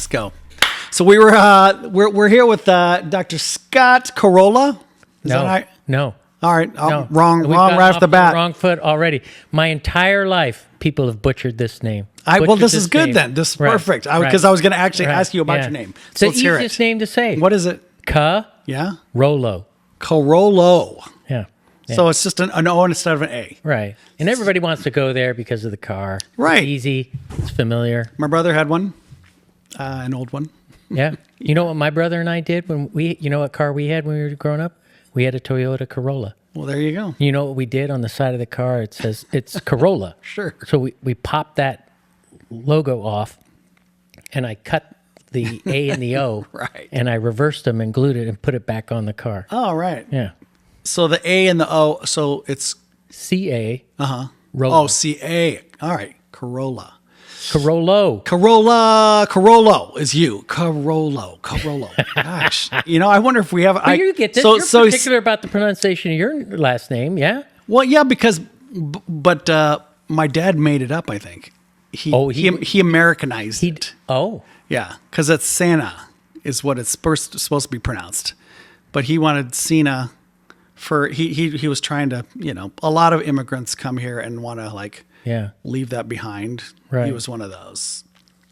Let's go. So we're here with Dr. Scott Carollo. Is that right? No. All right. No. Wrong right off the bat. Wrong foot already. My entire life, people have butchered this name. Well, this is good then. This is perfect. Because I was going to actually ask you about your name. So it's the easiest name to say. What is it? Rollo. Carollo. Yeah. So it's just an O instead of an A. Right. And everybody wants to go there because of the car. Right. It's easy. It's familiar. My brother had one, an old one. Yeah. You know what my brother and I did you know what car we had when we were growing up? We had a Toyota Corolla. Well, there you go. You know what we did on the side of the car? It says it's Corolla. Sure. So we popped that logo off, and I cut the A and the O. Right. And I reversed them and glued it and put it back on the car. Oh, right. Yeah. So the A and the O, so it's... C-A. Uh-huh. Rollo. Oh, C-A. All right. Corolla. Carollo. Carollo is you. Carollo. Gosh. I wonder if we have... You get this. You're particular about the pronunciation of your last name, yeah? Well, yeah, because... But my dad made it up, I think. He Americanized it. Oh. Yeah, because it's Sena is what it's supposed to be pronounced. But he wanted Sena for... He was trying to... a lot of immigrants come here and want to, leave that behind. Right. He was one of those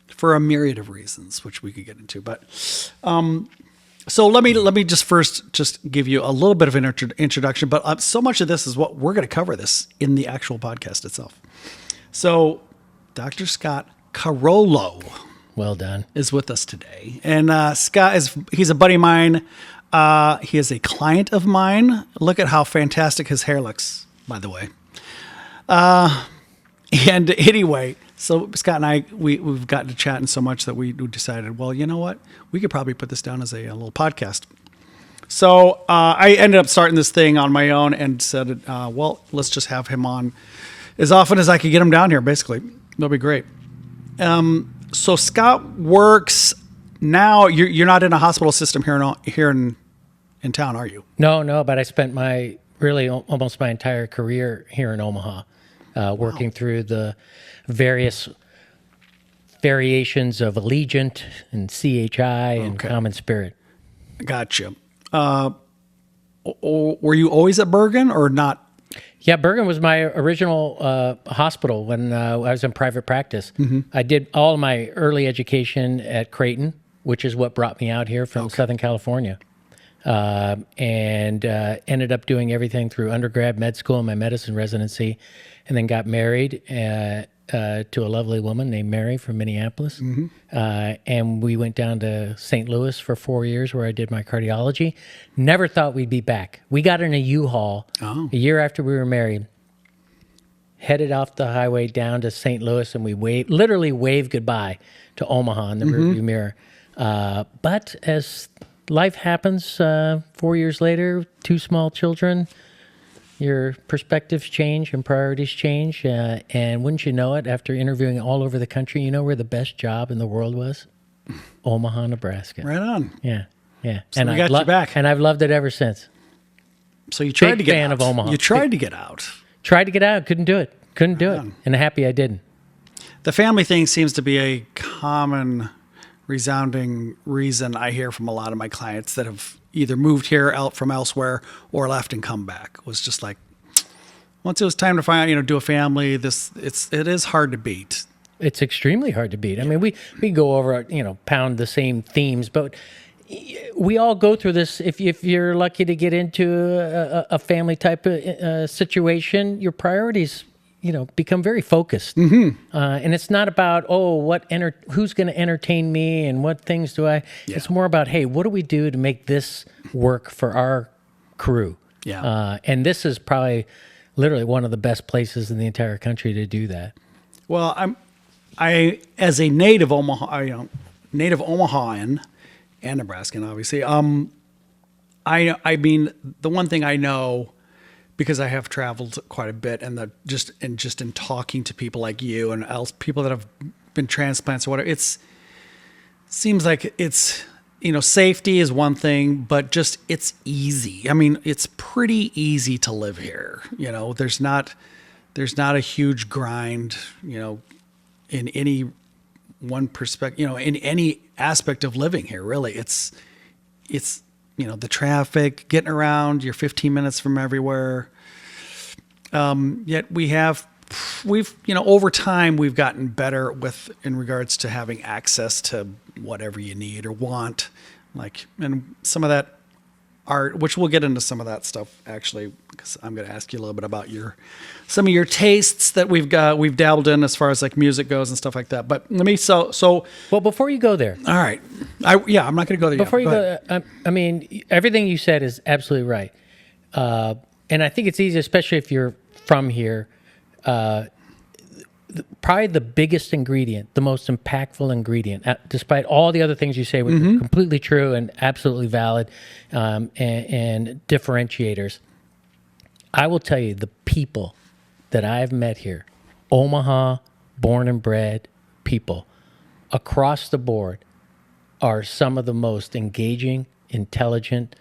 for a myriad of reasons, which we could get into. But so let me just first give you a little bit of an introduction. But so much of this is what we're going to cover this in the actual podcast itself. So Dr. Scott Carollo, well done, is with us today, and Scott he's a buddy of mine. He is a client of mine. Look at how fantastic his hair looks, by the way. And anyway, so Scott and I, we've gotten to chatting so much that we decided, well, you know what? We could probably put this down as a little podcast. So I ended up starting this thing on my own and said, well, let's just have him on as often as I could get him down here, basically. That'll be great. So Scott works now. You're not in a hospital system here in town, are you? No, but I spent almost my entire career here in Omaha. Working through the various variations of Allegiant and CHI and Common Spirit. Gotcha. Were you always at Bergen or not? Yeah, Bergen was my original hospital when I was in private practice. Mm-hmm. I did all my early education at Creighton, which is what brought me out here from Southern California. And ended up doing everything through undergrad, med school, and my medicine residency, and then got married to a lovely woman named Mary from Minneapolis. Mm-hmm. And we went down to St. Louis for 4 years where I did my cardiology. Never thought we'd be back. We got in a U-Haul a year after we were married, headed off the highway down to St. Louis, and we literally waved goodbye to Omaha in the rearview mirror. But as life happens, 4 years later, 2 small children, your perspectives change and priorities change. And wouldn't you know it, after interviewing all over the country, you know where the best job in the world was? Omaha, Nebraska. Right on. Yeah. So and we got you back. And I've loved it ever since. So you tried to get out. Big fan of Omaha. You tried to get out. Tried to get out. Couldn't do it. And happy I didn't. The family thing seems to be a common resounding reason I hear from a lot of my clients that have either moved here out from elsewhere or left and come back. Was just like, once it was time to find, do a family, it is hard to beat. It's extremely hard to beat. I mean, we go over, pound the same themes, but we all go through this. If you're lucky to get into a family type of situation, your priorities become very focused. Mm-hmm. And it's not about, who's going to entertain me and what things do I... Yeah. It's more about, hey, what do we do to make this work for our crew? Yeah. And this is probably literally one of the best places in the entire country to do that. Well, I as a native Omahan and Nebraskan, obviously, I mean, the one thing I know, because I have traveled quite a bit, and just in talking to people like you and people that have been transplants or whatever, it seems like it's safety is one thing, but just it's easy. I mean, it's pretty easy to live here. There's not a huge grind. In any one perspective, in any aspect of living here. Really, it's the traffic, getting around. You're 15 minutes from everywhere. Yet we've over time we've gotten better in regards to having access to whatever you need or want, and some of that art, which we'll get into some of that stuff actually, because I'm going to ask you a little bit about some of your tastes that we've dabbled in as far as like music goes and stuff like that. But let me well, before you go there, all right, I'm not going to go there before yet. you go. I mean, everything you said is absolutely right, and I think it's easy, especially if you're from here. Probably the biggest ingredient, the most impactful ingredient, despite all the other things you say, which are completely true and absolutely valid, and differentiators. I will tell you, the people that I've met here, Omaha, born and bred people, across the board, are some of the most engaging, intelligent,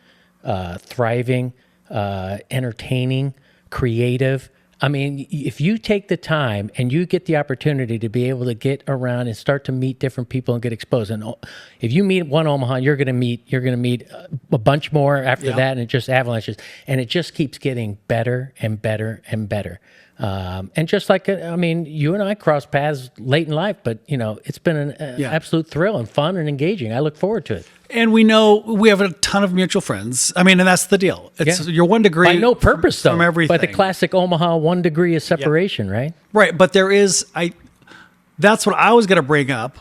thriving, entertaining, creative. I mean, if you take the time and you get the opportunity to be able to get around and start to meet different people and get exposed, and if you meet one Omaha, you're going to meet a bunch more after that, and it just avalanches, and it just keeps getting better and better and better. And just like, you and I crossed paths late in life, but it's been an absolute thrill and fun and engaging. I look forward to it. And we know we have a ton of mutual friends. I mean, and that's the deal. It's you're 1 degree by no purpose from everything. But the classic Omaha 1 degree of separation, right? Right, but that's what I was going to bring up,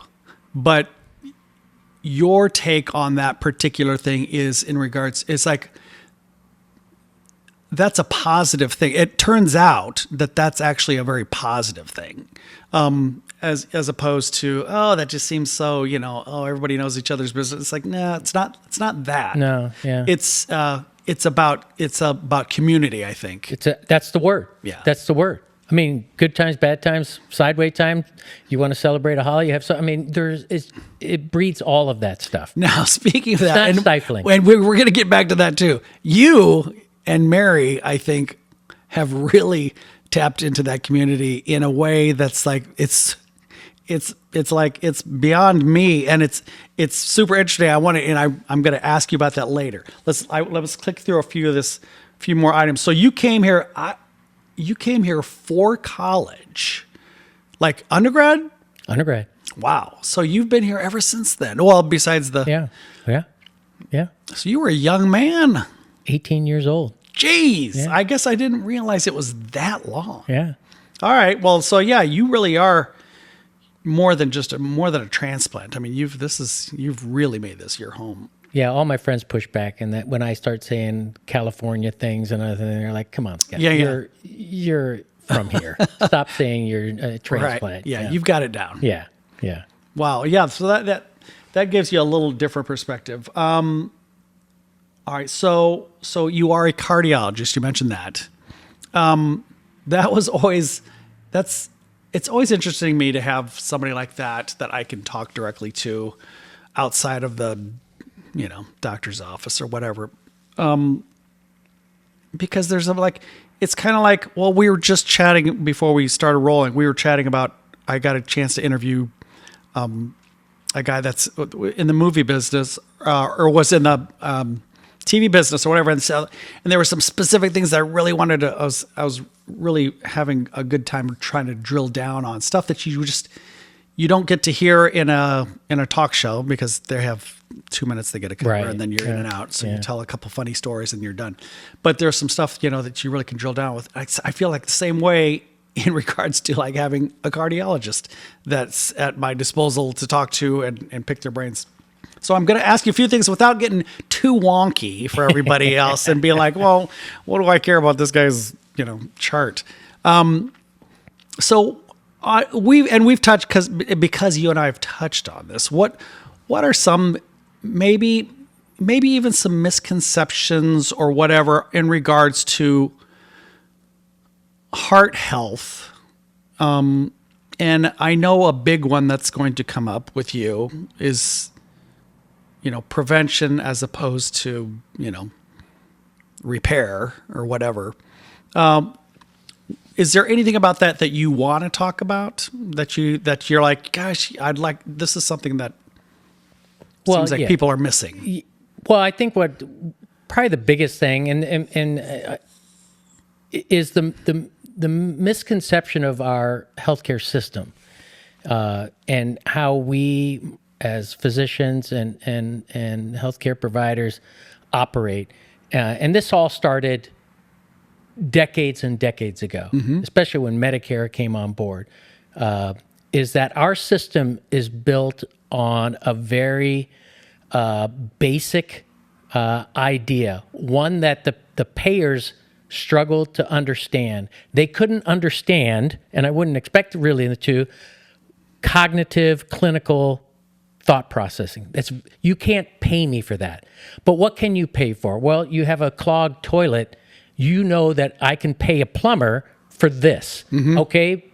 but your take on that particular thing is in regards, it's like, that's a positive thing. It turns out that that's actually a very positive thing. As opposed to, that just seems so, everybody knows each other's business. It's like, no, it's not that. No, yeah. It's about community, I think. That's the word. Yeah. That's the word. I mean, good times, bad times, sideway time. You want to celebrate a holiday, you have it breeds all of that stuff. Now, speaking of that, it's not stifling. And we're going to get back to that too. You and Mary, I think, have really tapped into that community in a way that's like, it's beyond me, and it's super interesting. I'm going to ask you about that later. Let's click through a few more items. So you came here for college, like undergrad? Undergrad. Wow. So you've been here ever since then. Well, besides Yeah. So you were a young man. 18 years old. Jeez. Yeah. I guess I didn't realize it was that long. Yeah. All right. Well, so yeah, you really are more than a transplant. I mean, you've really made this your home. Yeah, all my friends push back, and that when I start saying California things and other things, they're like, "Come on, Scott, you're from here. Stop saying you're a transplant." Right. Yeah, you've got it down. Yeah. Wow. Yeah. So that gives you a little different perspective. All right. So you are a cardiologist. You mentioned that. It's always interesting to me to have somebody like that I can talk directly to outside of the, doctor's office or whatever. Because there's it's kind of like, well, we were just chatting before we started rolling. We were chatting about, I got a chance to interview a guy that's in the movie business or was in the TV business or whatever. And there were some specific things that I really wanted to, I was really having a good time trying to drill down on stuff that you don't get to hear in a talk show because they have 2 minutes they get to cover and then you're in and out. So you tell a couple funny stories and you're done. But there's some stuff, that you really can drill down with. I feel like the same way in regards to like having a cardiologist that's at my disposal to talk to and pick their brains. So I'm going to ask you a few things without getting too wonky for everybody else and be like, well, what do I care about this guy's, chart? So we've touched because you and I have touched on this. What are some maybe even some misconceptions or whatever in regards to heart health? And I know a big one that's going to come up with you is, prevention as opposed to, repair or whatever. Is there anything about that you want to talk about that you're like, gosh, this is something that Well, Seems like yeah. people are missing. Well, I think what probably the biggest thing is the misconception of our healthcare system and how we, as physicians and healthcare providers, operate. And this all started decades and decades ago, especially when Medicare came on board. Is that our system is built on a very basic idea, one that the payers struggled to understand. They couldn't understand, and I wouldn't expect really the two, cognitive, clinical thought processing. You can't pay me for that. But what can you pay for? Well, you have a clogged toilet. You know that I can pay a plumber for this. Okay,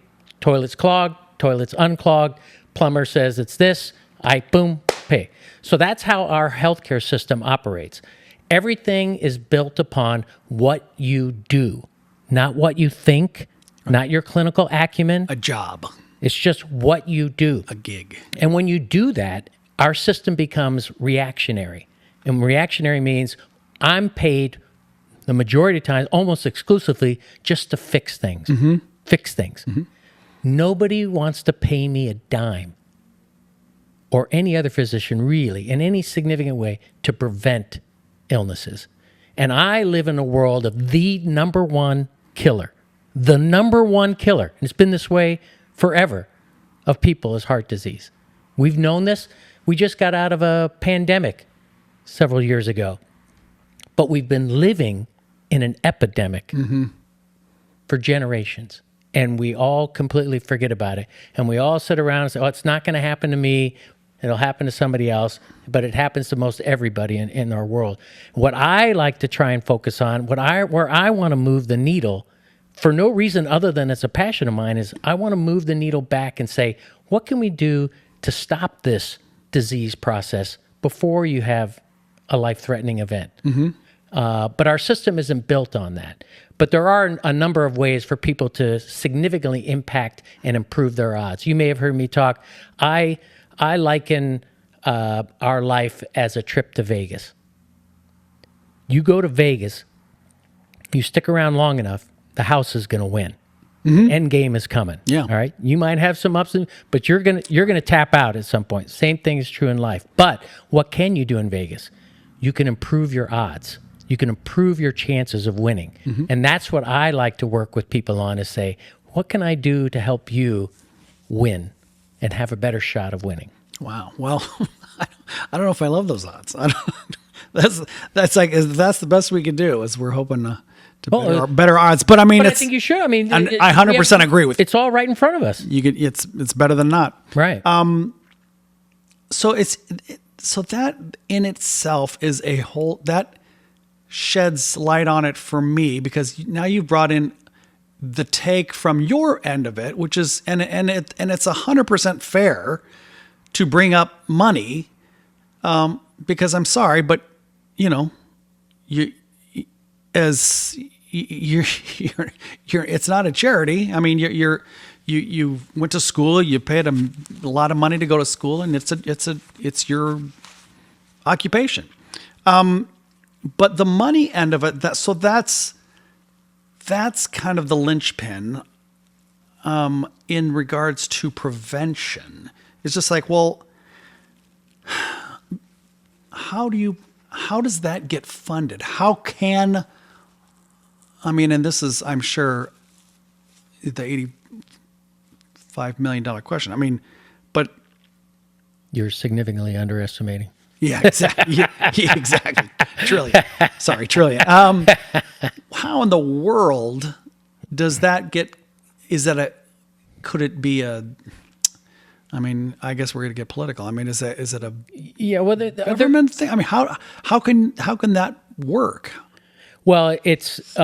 toilet's clogged, toilet's unclogged. Plumber says it's this. I boom, pay. So that's how our healthcare system operates. Everything is built upon what you do, not what you think, not your clinical acumen. A job, It's just what you do. a gig. And when you do that, our system becomes reactionary. And reactionary means I'm paid the majority of times, almost exclusively, just to fix things. Fix things. Nobody wants to pay me a dime, or any other physician really, in any significant way, to prevent illnesses. And I live in a world of the number one killer. The number one killer, and it's been this way forever, of people is heart disease. We've known this. We just got out of a pandemic several years ago. But we've been living in an epidemic for generations. And we all completely forget about it. And we all sit around and say, oh, it's not going to happen to me. It'll happen to somebody else. But it happens to most everybody in our world. What I like to try and focus on, where I want to move the needle, for no reason other than it's a passion of mine, is I want to move the needle back and say, what can we do to stop this disease process before you have a life-threatening event? But our system isn't built on that. But there are a number of ways for people to significantly impact and improve their odds. You may have heard me talk. I liken our life as a trip to Vegas. You go to Vegas, you stick around long enough, the house is going to win. End game is coming. Yeah. All right. You might have some ups, but you're gonna tap out at some point. Same thing is true in life. But what can you do in Vegas? You can improve your odds. You can improve your chances of winning. And that's what I like to work with people on, is say, what can I do to help you win and have a better shot of winning? Wow. Well, I don't know if I love those odds. That's the best we could do, is we're hoping to better odds. But I mean, But I think you should. I mean, I 100% agree with you. It's all right in front of us. It's better than not. Right. So that in itself is a whole that sheds light on it for me, because now you've brought in the take from your end of it, which is and it's 100% fair to bring up money, because I'm sorry, but you're it's not a charity. I mean, you went to school, you paid a lot of money to go to school, and it's your occupation. But the money end of it, that's kind of the linchpin in regards to prevention. It's just like, well, how does that get funded? And this is, I'm sure, the $85 million question. I mean, but You're significantly underestimating. yeah, exactly. Yeah, exactly. Trillion. Sorry, trillion. How in the world does that get? Could it be a? I mean, I guess we're going to get political. I mean, is it a government thing? I mean, how can that work? Well, it's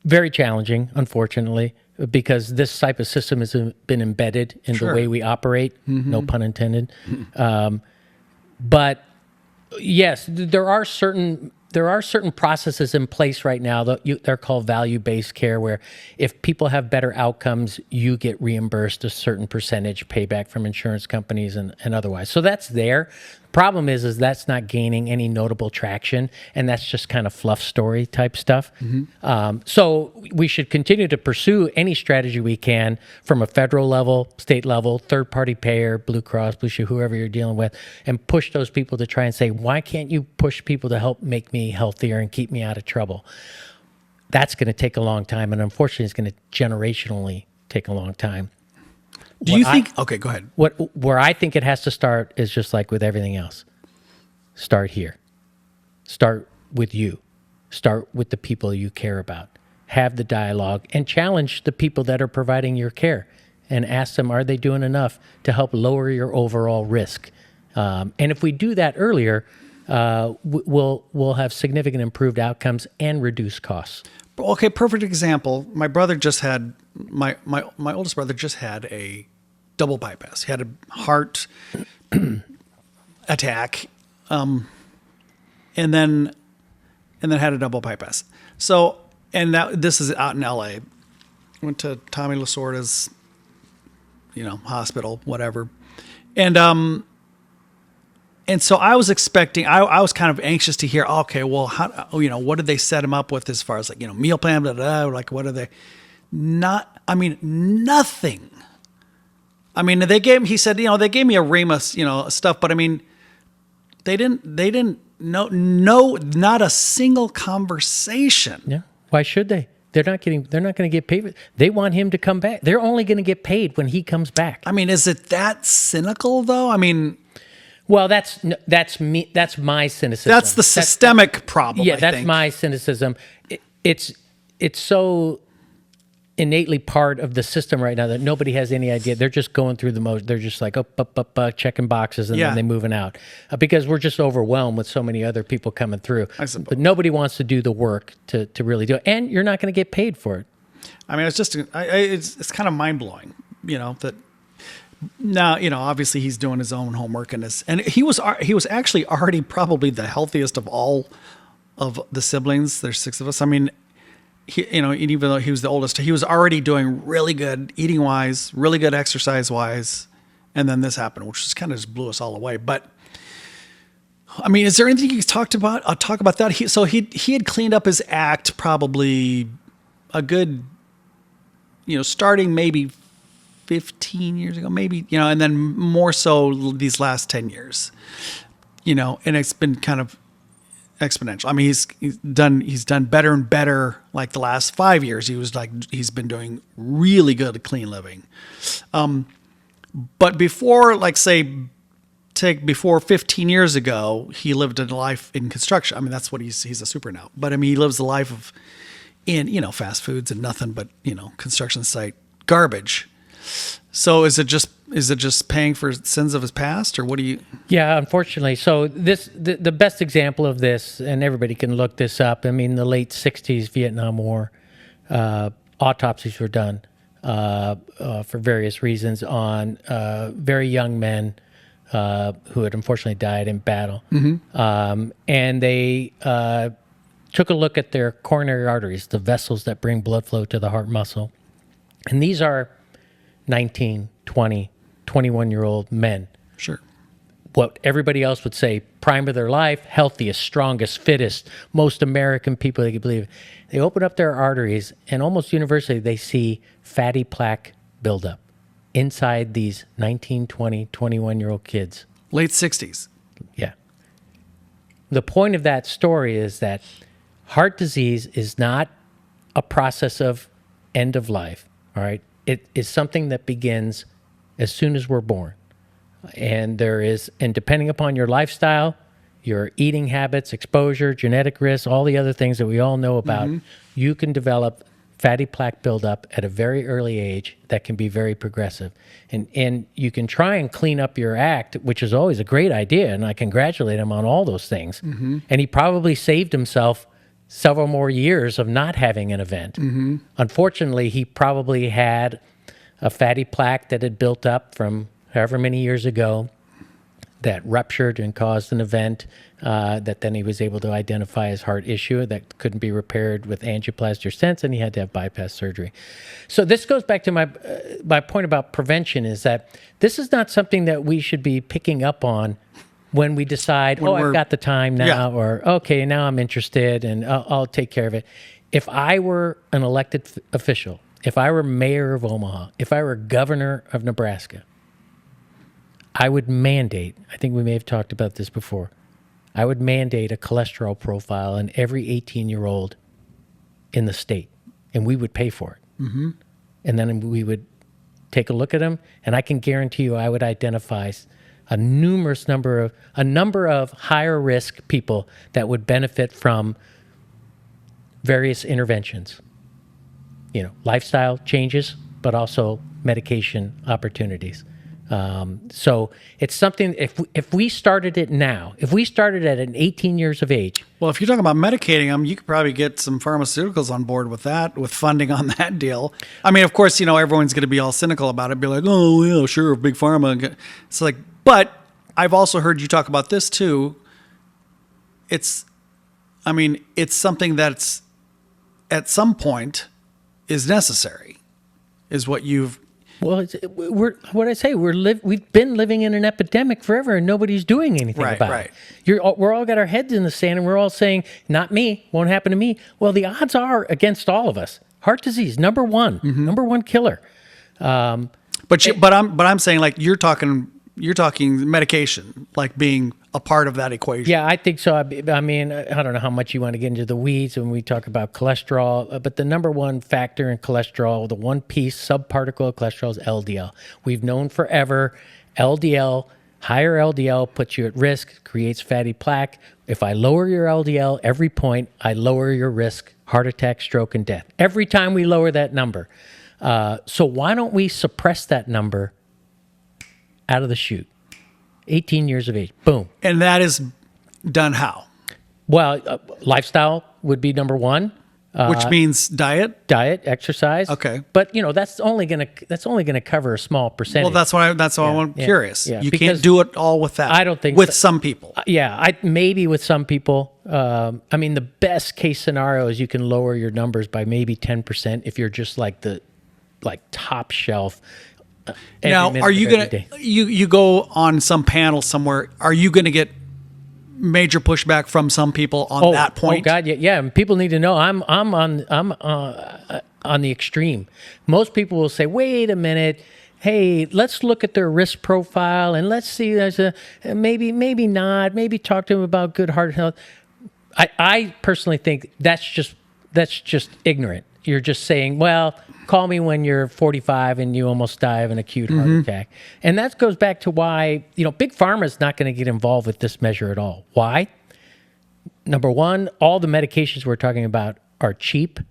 very challenging, unfortunately, because this type of system has been embedded in the way we operate. No pun intended. But yes, there are certain there are certain processes in place right now that they're called value-based care, where if people have better outcomes, you get reimbursed a certain percentage payback from insurance companies and otherwise. So that's there. Problem is that's not gaining any notable traction, and that's just kind of fluff story type stuff. So we should continue to pursue any strategy we can from a federal level, state level, third-party payer, Blue Cross, Blue Shield, whoever you're dealing with, and push those people to try and say, why can't you push people to help make me healthier and keep me out of trouble? That's going to take a long time, and unfortunately, it's going to generationally take a long time. Do you think? Okay, go ahead. Where I think it has to start is just like with everything else. Start here. Start with you. Start with the people you care about. Have the dialogue and challenge the people that are providing your care, and ask them, are they doing enough to help lower your overall risk? And if we do that earlier, we'll have significant improved outcomes and reduce costs. Okay, perfect example. My brother just had my oldest brother just had a double bypass. He had a heart attack, and then had a double bypass. So, and this is out in L.A. Went to Tommy Lasorda's, hospital, whatever, and so I was expecting. I was kind of anxious to hear. Okay, well, how what did they set him up with as far as meal plan? Blah, blah, blah, like what are they? Nothing. They gave him. He said, they gave me a Remus, stuff, but they didn't no, not a single conversation. Yeah. Why should they? They're not going to get paid. They want him to come back. They're only going to get paid when he comes back. Is it that cynical though? Well, that's me. That's my cynicism. That's the systemic problem. Yeah, I that's think. my cynicism. It's so innately part of the system right now that nobody has any idea. They're just going through the motion. They're just like up, checking boxes, and then they're moving out because we're just overwhelmed with so many other people coming through. But nobody wants to do the work to really do it, and you're not going to get paid for it. It's just it's kind of mind blowing, that. Now, obviously he's doing his own homework and he was actually already probably the healthiest of all of the siblings. There's 6 of us. Even though he was the oldest, he was already doing really good eating wise, really good exercise wise. And then this happened, which just kind of just blew us all away. But is there anything you can talk about? I'll talk about that. He had cleaned up his act probably a good, starting maybe 15 years ago, maybe, and then more so these last 10 years, and it's been kind of exponential. He's done better and better. Like the last 5 years, he's been doing really good clean living. But before, before 15 years ago, he lived a life in construction. That's what he's a super now. But he lives a life of fast foods and nothing but, construction site garbage. So is it just paying for sins of his past, or what do you? Yeah, unfortunately. So the best example of this, and everybody can look this up. The late '60s Vietnam War, autopsies were done for various reasons on very young men who had unfortunately died in battle, and they took a look at their coronary arteries, the vessels that bring blood flow to the heart muscle, and these are 19, 20, 21-year-old men. Sure. What everybody else would say, prime of their life, healthiest, strongest, fittest, most American people they could believe. They open up their arteries, and almost universally they see fatty plaque buildup inside these 19, 20, 21-year-old kids. Late 60s. Yeah. The point of that story is that heart disease is not a process of end of life, all right? It is something that begins as soon as we're born. And depending upon your lifestyle, your eating habits, exposure, genetic risks, all the other things that we all know about, you can develop fatty plaque buildup at a very early age that can be very progressive. And you can try and clean up your act, which is always a great idea, and I congratulate him on all those things. And he probably saved himself several more years of not having an event. Unfortunately, he probably had a fatty plaque that had built up from however many years ago that ruptured and caused an event that then he was able to identify as heart issue that couldn't be repaired with angioplasty or stents, and he had to have bypass surgery. So this goes back to my point about prevention, is that this is not something that we should be picking up on when we decide, I've got the time now, or okay, now I'm interested and I'll take care of it. If I were an elected official, if I were mayor of Omaha, if I were governor of Nebraska, I would mandate, I think we may have talked about this before, I would mandate a cholesterol profile in every 18-year-old in the state, and we would pay for it. Mm-hmm. And then we would take a look at them, and I can guarantee you I would identify a number of higher risk people that would benefit from various interventions. You know, lifestyle changes, but also medication opportunities. So it's something, if we started it now, if we started at 18 years of age. Well, if you're talking about medicating them, you could probably get some pharmaceuticals on board with that, with funding on that deal. I mean, of course, everyone's going to be all cynical about it, be like, oh, yeah, sure, big pharma. It's like, but I've also heard you talk about this too. It's something that's at some point is necessary, is what you've. Well, we've been living in an epidemic forever, and nobody's doing anything about it. We're all got our heads in the sand, and we're all saying, "Not me, won't happen to me." Well, the odds are against all of us. Heart disease, number one killer. But I'm saying, like, you're talking medication, like being a part of that equation. Yeah, I think so. I mean, I don't know how much you want to get into the weeds when we talk about cholesterol, but the number one factor in cholesterol, the one piece subparticle of cholesterol, is LDL. We've known forever LDL, higher LDL puts you at risk, creates fatty plaque. If I lower your LDL every point, I lower your risk, heart attack, stroke, and death. Every time we lower that number. So why don't we suppress that number out of the chute? 18 years of age, boom. And that is done how? Well, lifestyle would be number one. Which means diet, exercise. Okay, but that's only gonna cover a small percentage. Well, that's why I'm curious. Yeah, you can't do it all with that. I don't think with some people. Maybe with some people. I mean, the best case scenario is you can lower your numbers by maybe 10% if you're just like top shelf. Now, are you gonna you go on some panel somewhere? Are you gonna get major pushback from some people on that point? Oh God, yeah. And people need to know I'm on the extreme. Most people will say, "Wait a minute, hey, let's look at their risk profile and let's see. There's maybe not. Maybe talk to them about good heart health." I personally think that's just ignorant. You're just saying, well, call me when you're 45 and you almost die of an acute heart attack. And that goes back to why, Big Pharma is not going to get involved with this measure at all. Why? Number one, all the medications we're talking about are cheap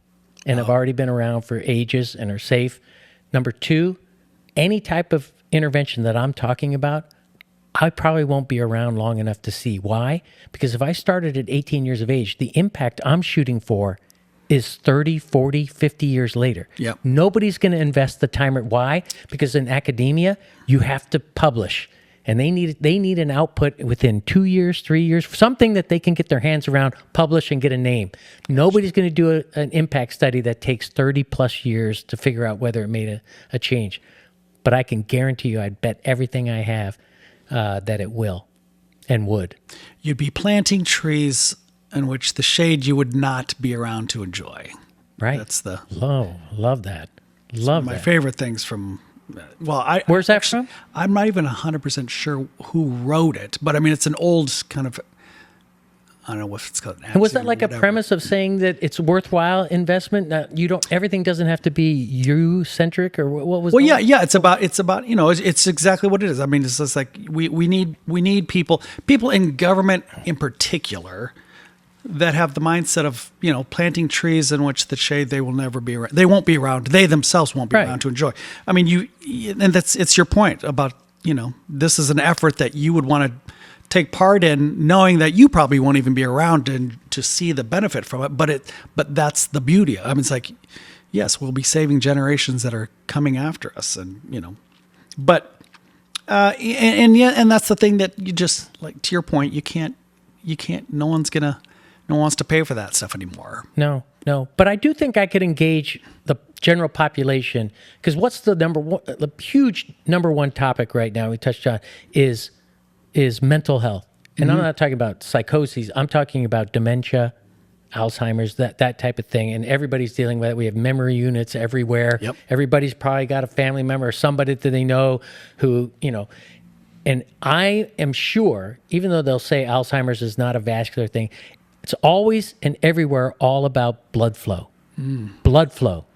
and have already been around for ages and are safe. Number two, any type of intervention that I'm talking about, I probably won't be around long enough to see. Why? Because if I started at 18 years of age, the impact I'm shooting for is 30, 40, 50 years later. Yep. Nobody's going to invest the time. Why? Because in academia, you have to publish. And they need an output within 2 years, 3 years, something that they can get their hands around, publish, and get a name. Nobody's going to do an impact study that takes 30 plus years to figure out whether it made a change. But I can guarantee you, I'd bet everything I have that it will and would. You'd be planting trees in which the shade you would not be around to enjoy. Right. That's the love that. Love my that. favorite things from. Where's that from? I'm not even 100% sure who wrote it, but I mean it's an old kind of. I don't know if it's called. And was that like a premise of saying that it's worthwhile investment? Everything doesn't have to be you centric, or what was? Well, yeah. It's about it's exactly what it is. I mean, it's just like we need people in government in particular that have the mindset of planting trees in which the shade they will never be around. They won't be around. They themselves won't be around to enjoy. I mean, it's your point about this is an effort that you would want to take part in, knowing that you probably won't even be around to see the benefit from it. But that's the beauty. I mean, it's like, yes, we'll be saving generations that are coming after us, and but And yeah, and that's the thing that you just, like, to your point, you can't, no one wants to pay for that stuff anymore. No. But I do think I could engage the general population, because what's the huge number one topic right now we touched on is mental health. And I'm not talking about psychoses. I'm talking about dementia, Alzheimer's, that type of thing. And everybody's dealing with it. We have memory units everywhere. Yep. Everybody's probably got a family member or somebody that they know who, and I am sure, even though they'll say Alzheimer's is not a vascular thing, it's always and everywhere all about blood flow. Blood flow.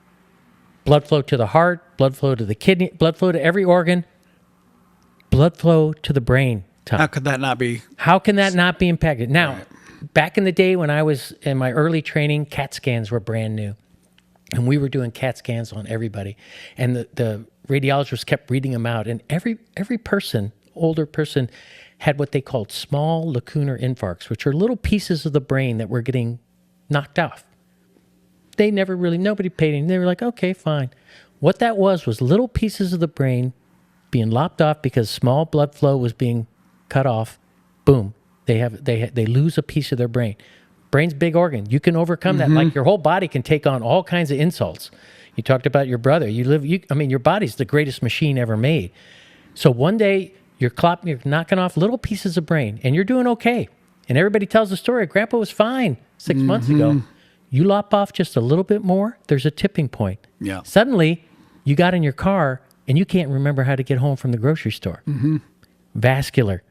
Blood flow to the heart, blood flow to the kidney, blood flow to every organ, blood flow to the brain. Tom. How could that not be? How can that not be impacted? Now, back in the day when I was in my early training, CAT scans were brand new. And we were doing CAT scans on everybody. And the radiologists kept reading them out. And every person, older person, had what they called small lacunar infarcts, which are little pieces of the brain that were getting knocked off. Nobody paid any. They were like, okay, fine. What that was little pieces of the brain being lopped off because small blood flow was being cut off. Boom. They lose a piece of their brain. Brain's a big organ. You can overcome that. Like, your whole body can take on all kinds of insults. You talked about your brother. Your body's the greatest machine ever made. So one day you're knocking off little pieces of brain and you're doing okay. And everybody tells the story. Grandpa was fine 6 months ago. You lop off just a little bit more, there's a tipping point. Yeah. Suddenly you got in your car and you can't remember how to get home from the grocery store. Vascular.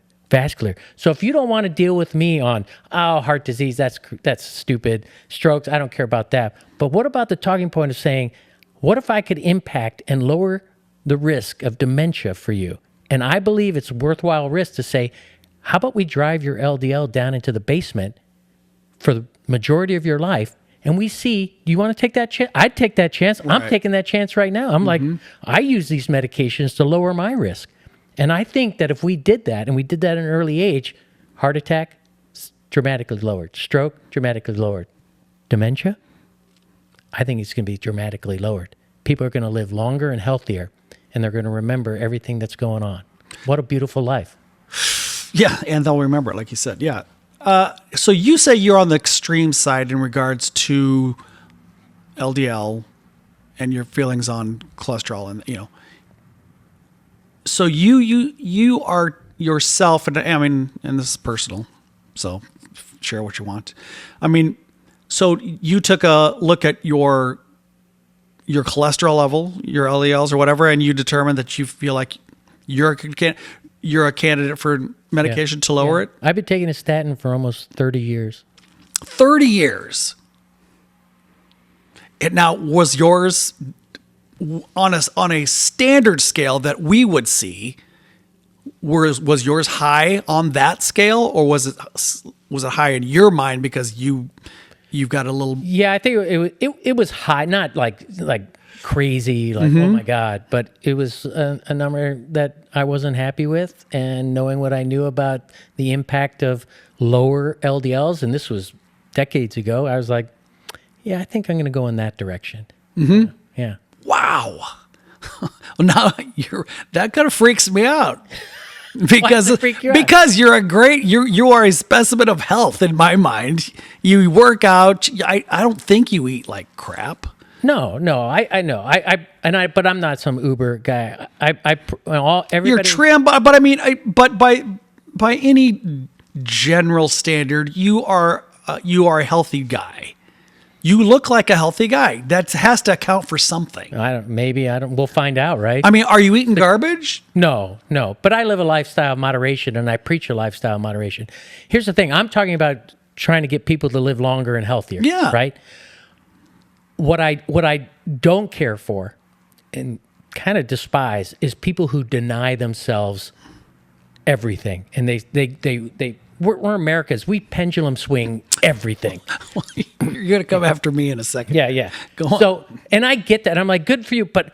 So if you don't want to deal with me on, heart disease, that's stupid, strokes, I don't care about that. But what about the talking point of saying, what if I could impact and lower the risk of dementia for you? And I believe it's a worthwhile risk to say, how about we drive your LDL down into the basement for the majority of your life, and we see, do you want to take that chance? I'd take that chance. Right. I'm taking that chance right now. I'm like, I use these medications to lower my risk. And I think that if we did that, and we did that at an early age, heart attack, dramatically lowered. Stroke, dramatically lowered. Dementia, I think it's going to be dramatically lowered. People are going to live longer and healthier, and they're going to remember everything that's going on. What a beautiful life. Yeah, and they'll remember it, like you said. Yeah. So you say you're on the extreme side in regards to LDL and your feelings on cholesterol, and So you are yourself, and I mean, and this is personal, so share what you want. I mean, so you took a look at your cholesterol level, your LDLs or whatever, and you determined that you feel like you're a candidate for medication to lower it? I've been taking a statin for almost 30 years. 30 years. Now, was yours on a standard scale that we would see? Was yours high on that scale, or was it high in your mind because you've got a little? Yeah, I think it was high, not like crazy, like, oh my God, but it was a number that I wasn't happy with. And knowing what I knew about the impact of lower LDLs, and this was decades ago, I was like, yeah, I think I'm going to go in that direction. Yeah. Wow. Now that kind of freaks me out. Because you are a specimen of health in my mind. You work out. I don't think you eat like crap. No, I know. But I'm not some Uber guy. Everybody. You're trim, but I mean, but by any general standard, you are a healthy guy. You look like a healthy guy. That has to account for something. We'll find out, right? I mean, are you eating garbage? No. But I live a lifestyle of moderation, and I preach a lifestyle of moderation. Here's the thing. I'm talking about trying to get people to live longer and healthier. Yeah. Right? What I don't care for and kind of despise is people who deny themselves everything. And we're Americans. We pendulum swing everything. You're going to come after me in a second. Yeah. Go on. So, and I get that. I'm like, good for you. But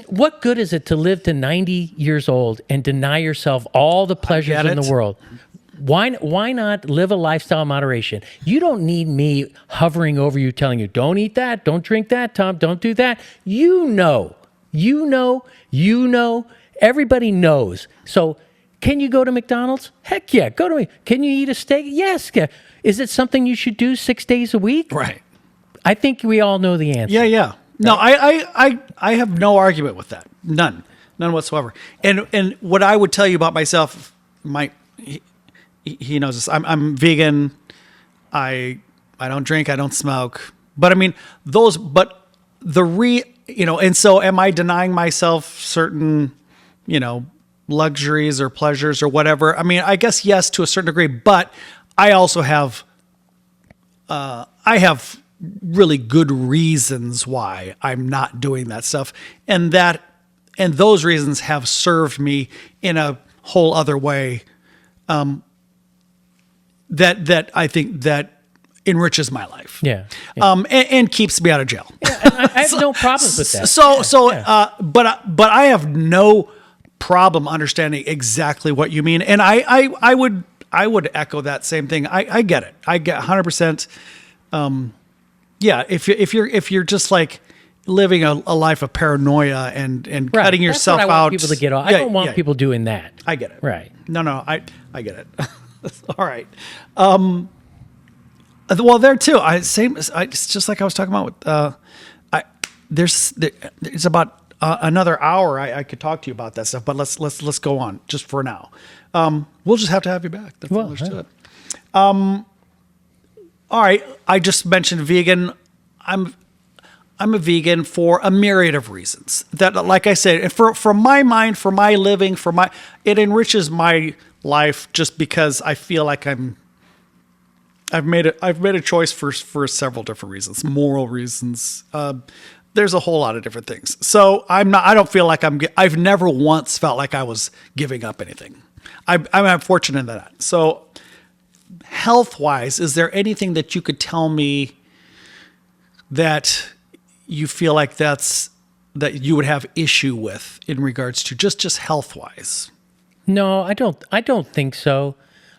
what good is it to live to 90 years old and deny yourself all the pleasures in the world? Why not live a lifestyle of moderation? You don't need me hovering over you, telling you, don't eat that, don't drink that, Tom, don't do that. You know. Everybody knows. So can you go to McDonald's? Heck yeah, go to me. Can you eat a steak? Yes. Yeah. Is it something you should do 6 days a week? Right. I think we all know the answer. Yeah, yeah. No, I have no argument with that. None whatsoever. And what I would tell you about myself, he knows this. I'm vegan. I don't drink. I don't smoke. But I mean and so am I denying myself certain, luxuries or pleasures or whatever? I mean, I guess yes to a certain degree, but I also have really good reasons why I'm not doing that stuff. And those reasons have served me in a whole other way. That I think that enriches my life. Yeah. And keeps me out of jail. Yeah, and I have no problems with that. But I have no problem understanding exactly what you mean. And I would echo that same thing. I get it. I get 100%. Yeah. If you're just like living a life of paranoia and cutting yourself That's what I out. want people to get off. I don't want people doing that. I get it. Right. No, I get it. All right. Well, there too. It's just like I was talking about. It's about another hour. I could talk to you about that stuff, but let's go on just for now. We'll just have to have you back. That's all there's to it. All right. I just mentioned vegan. I'm a vegan for a myriad of reasons. That, like I said, for my mind, for my living, it enriches my life just because I feel like I've made a choice for several different reasons, moral reasons. There's a whole lot of different things. So I don't feel like I've never once felt like I was giving up anything. I'm fortunate in that. So health wise, is there anything that you could tell me that you feel like that you would have issue with in regards to just health wise? No, I don't think so.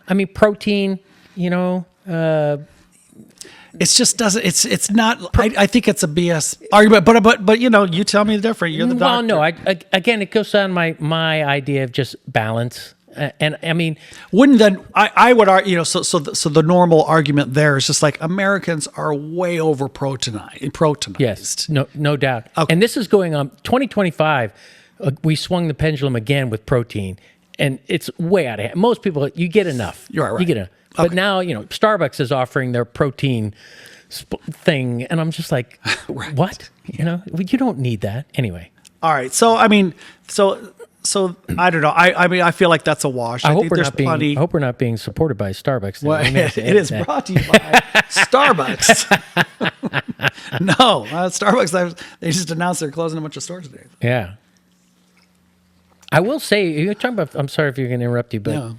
I mean, protein, it's just doesn't. It's not. I think it's a BS argument. But you tell me the different. You're the doctor. Well, no. Again, it goes on my idea of just balance. And I mean, wouldn't then I would argue, so the normal argument there is just like Americans are way over proteinized. Yes, no doubt. Okay. And this is going on 2025. We swung the pendulum again with protein, and it's way out of hand. Most people, you get enough. You're right. You get enough. But now, Starbucks is offering their protein thing, and I'm just like, right. What? You don't need that anyway. All right. So I mean, so I don't know. I mean, I feel like that's a wash. I hope we're not being supported by Starbucks. Well, it is brought to you by Starbucks. No, Starbucks. They just announced they're closing a bunch of stores today. Yeah. I will say, you're talking about. I'm sorry if you're going to interrupt you, but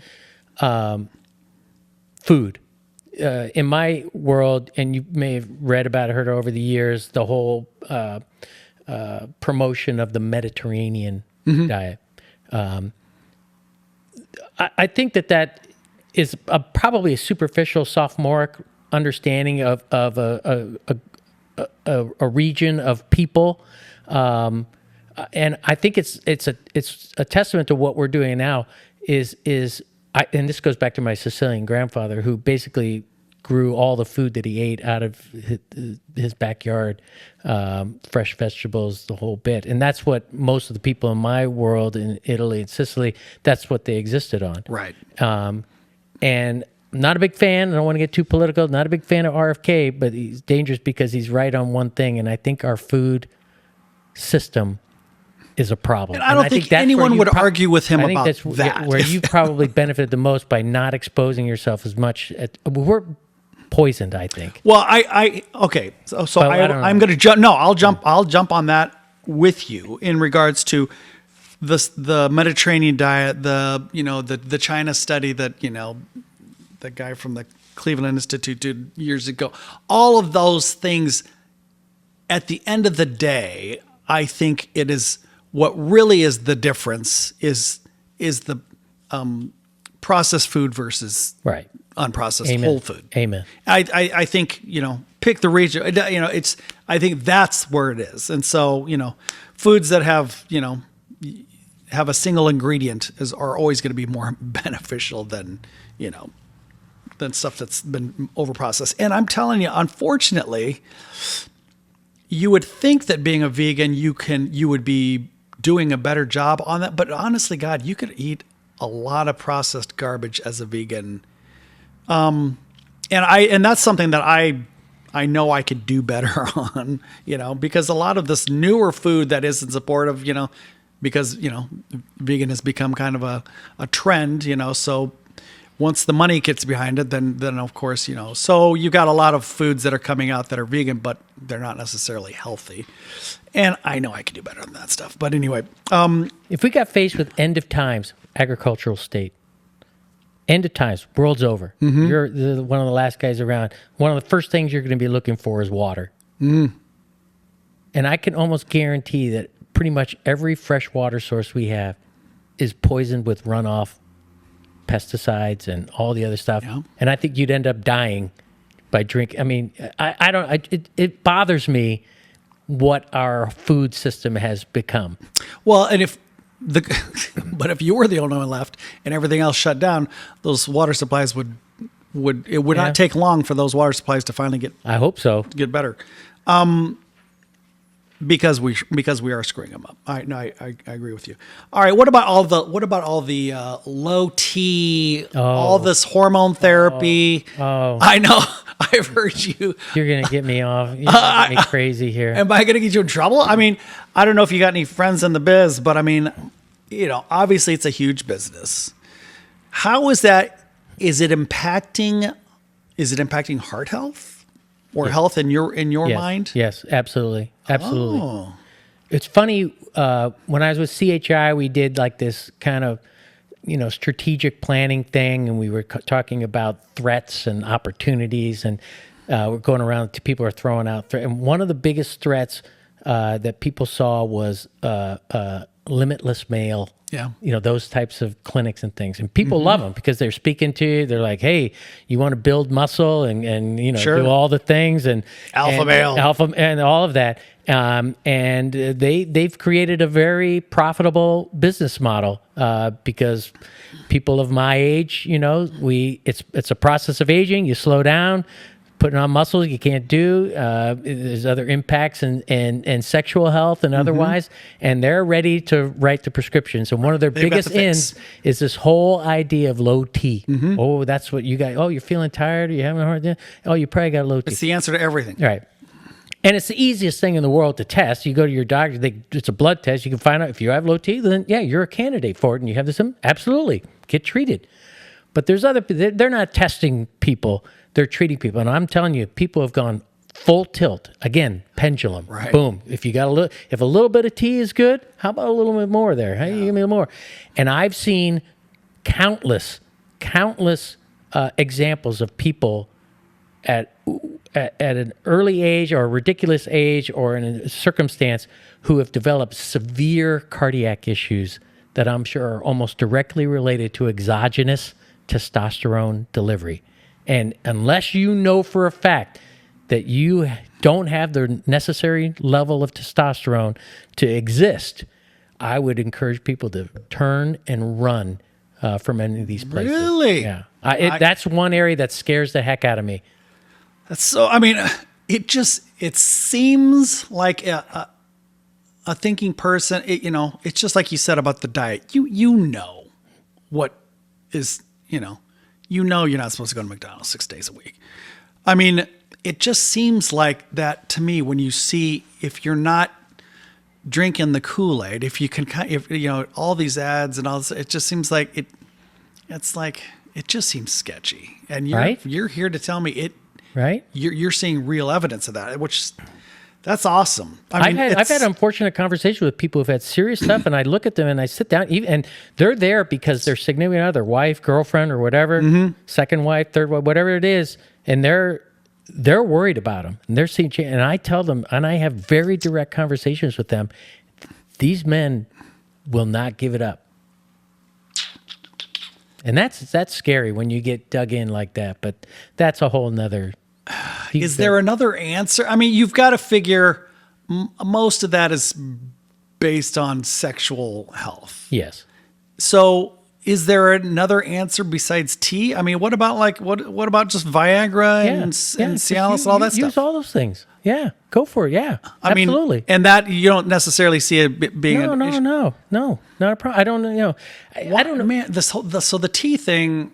food. In my world, and you may have read about it, heard over the years, the whole promotion of the Mediterranean diet. I think that is probably a superficial, sophomoric understanding of a region of people, and I think it's a testament to what we're doing now. And this goes back to my Sicilian grandfather, who basically grew all the food that he ate out of his backyard, fresh vegetables, the whole bit. And that's what most of the people in my world, in Italy and Sicily, that's what they existed on. Right. And I'm not a big fan. I don't want to get too political. Not a big fan of RFK, but he's dangerous because he's right on one thing. And I think our food system is a problem. And I don't think anyone would argue with him about that's that. Where you probably benefited the most by not exposing yourself as much. We're poisoned, I think. Well, okay. So I'm going to jump. No, I'll jump on that with you in regards to the Mediterranean diet, the China study that, the guy from the Cleveland Institute did years ago. All of those things, at the end of the day, I think it is what really is the difference is the processed food versus right. unprocessed whole food. Amen. I think, pick the region, I think that's where it is. And so, foods that have, have a single ingredient are always going to be more beneficial than, than stuff that's been overprocessed. And I'm telling you, unfortunately, you would think that being a vegan, you would be doing a better job on that. But honestly, God, you could eat a lot of processed garbage as a vegan. And that's something that I know I could do better on, because a lot of this newer food that is in support of, because, vegan has become kind of a trend, so once the money gets behind it, then of course, so you got a lot of foods that are coming out that are vegan, but they're not necessarily healthy. And I know I could do better on that stuff. But anyway, if we got faced with end of times, agricultural state, end of times, world's over. You're one of the last guys around. One of the first things you're going to be looking for is water. And I can almost guarantee that pretty much every fresh water source we have is poisoned with runoff pesticides and all the other stuff. Yeah. And I think you'd end up dying by drinking. I mean, it bothers me what our food system has become. Well, and but if you were the only one left and everything else shut down, those water supplies would not take long for those water supplies to finally get. I hope so. Get better, because we are screwing them up. I agree with you. All right, what about all the low T, all this hormone therapy? I know. I've heard you. You're gonna get me off. You're gonna get me crazy here. Am I gonna get you in trouble? I mean, I don't know if you got any friends in the biz, but I mean, obviously it's a huge business. How is that? Is it impacting heart health or health in your mind? Yes, absolutely. Oh. It's funny, when I was with CHI, we did like this kind of, strategic planning thing, and we were talking about threats and opportunities, and we're going around, people are throwing out threats. And one of the biggest threats that people saw was limitless mail. Yeah. Those types of clinics and things. And people love them because they're speaking to you. They're like, hey, you want to build muscle and Sure. do all the things and Alpha male. Alpha and all of that. And they've created a very profitable business model because people of my age, it's a process of aging. You slow down. Putting on muscles you can't do. There's other impacts and sexual health and otherwise, and they're ready to write the prescriptions. And one of their biggest ends is this whole idea of low T. Oh, that's what you got. Oh, you're feeling tired? Are you having a hard time? Oh, you probably got low T. It's the answer to everything. Right. And it's the easiest thing in the world to test. You go to your doctor, it's a blood test. You can find out if you have low T, then yeah, you're a candidate for it, and you have this. Absolutely, get treated. But there's they're not testing people. They're treating people. And I'm telling you, people have gone full tilt. Again, pendulum. Right. Boom. If a little bit of tea is good, how about a little bit more there? Hey, give me more. And I've seen countless examples of people at an early age or a ridiculous age or in a circumstance who have developed severe cardiac issues that I'm sure are almost directly related to exogenous testosterone delivery. And unless you know for a fact that you don't have the necessary level of testosterone to exist, I would encourage people to turn and run from any of these places. Really? Yeah. That's one area that scares the heck out of me. That's so. I mean, it seems like a thinking person. It's just like you said about the diet. You know what is you're not supposed to go to McDonald's 6 days a week. I mean, it just seems like that to me when you see if you're not drinking the Kool-Aid, if all these ads and all this, it just seems like it just seems sketchy. And you're here to tell me it. Right. You're seeing real evidence of that, which that's awesome. I've had unfortunate conversations with people who've had serious stuff, and I look at them and I sit down, and they're there because their significant other, wife, girlfriend, or whatever, second wife, third wife, whatever it is, and they're worried about them, and they're seeing change. And I tell them, and I have very direct conversations with them. These men will not give it up, and that's scary when you get dug in like that. But that's a whole nother. Is there another answer? I mean, you've got to figure most of that is based on sexual health. Yes. So is there another answer besides T? I mean, what about what about just Viagra and Cialis and all that stuff? Use all those things. Yeah, go for it. Yeah, I mean, absolutely. and that you don't necessarily see it being an issue. No, not a problem. I don't know. I don't know. Man, so the T thing.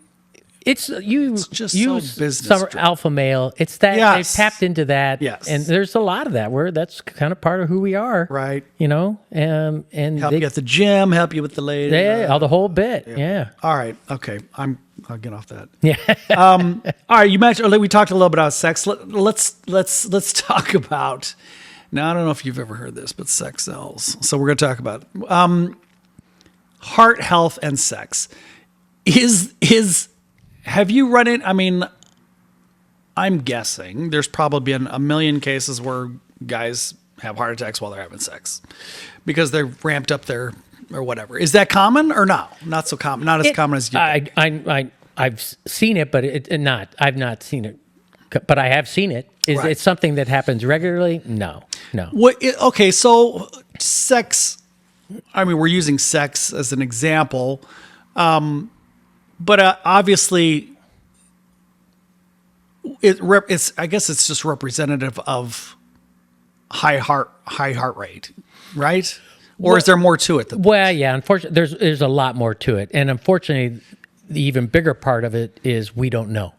It's just use so business some driven. alpha male. It's that Yes. they've tapped into that. Yes. And there's a lot of that where that's kind of part of who we are. Right. You know, and Help you at the gym, help you with the lady. all the whole bit. Yeah. All right. Okay. I'll get off that. Yeah. All right. You mentioned we talked a little bit about sex. Let's talk about. Now I don't know if you've ever heard this, but sex sells. So we're going to talk about heart health and sex. Have you run it? I mean, I'm guessing there's probably been a million cases where guys have heart attacks while they're having sex because they're ramped up their or whatever. Is that common or no? Not so common. Not as common as you think. I've seen it, but I've not seen it, but I have seen it. Is Right. it something that happens regularly? No. Okay, so sex. I mean, we're using sex as an example. But obviously, it's. I guess it's just representative of high heart rate, right? Or is there more to it? Well, yeah. Unfortunately, there's a lot more to it, and unfortunately, the even bigger part of it is we don't know.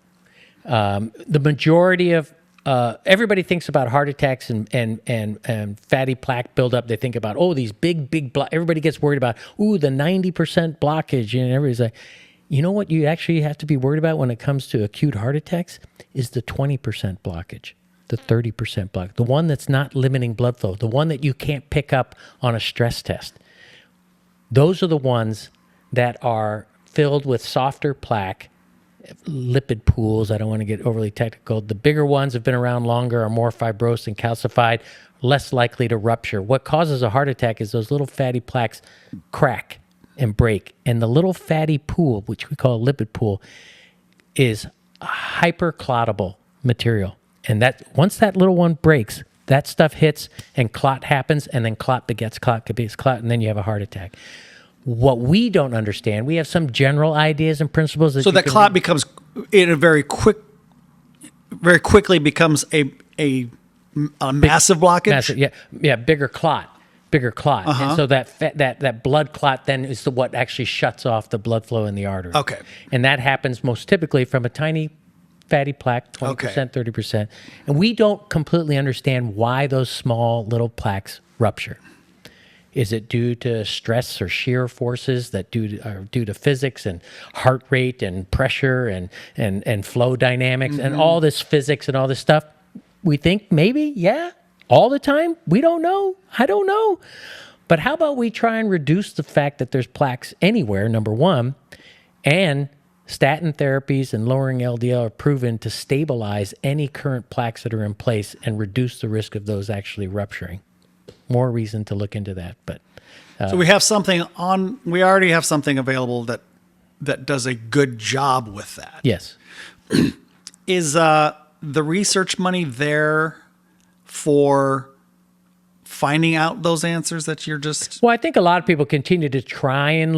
The majority of everybody thinks about heart attacks and fatty plaque buildup. They think about these big everybody gets worried about the 90% blockage, and everybody's like. You know what you actually have to be worried about when it comes to acute heart attacks is the 20% blockage, the 30% block, the one that's not limiting blood flow, the one that you can't pick up on a stress test. Those are the ones that are filled with softer plaque, lipid pools. I don't want to get overly technical. The bigger ones have been around longer, are more fibrosed and calcified, less likely to rupture. What causes a heart attack is those little fatty plaques crack and break. And the little fatty pool, which we call a lipid pool, is a hyperclottable material. And that once that little one breaks, that stuff hits and clot happens, and then clot begets clot, and then you have a heart attack. What we don't understand, we have some general ideas and principles. So that clot becomes, in a very quickly becomes a massive blockage? Massive, yeah, bigger clot. Uh-huh. And so that blood clot then is what actually shuts off the blood flow in the artery. Okay. And that happens most typically from a tiny fatty plaque, 20%, 30%. And we don't completely understand why those small little plaques rupture. Is it due to stress or shear forces that are due to physics and heart rate and pressure and flow dynamics and all this physics and all this stuff? We think maybe, yeah. All the time? We don't know. I don't know. But how about we try and reduce the fact that there's plaques anywhere, number one, and statin therapies and lowering LDL are proven to stabilize any current plaques that are in place and reduce the risk of those actually rupturing. More reason to look into that. But so we have something we already have something available that does a good job with that. Yes. Is the research money there for finding out those answers that you're just... Well, I think a lot of people continue to try and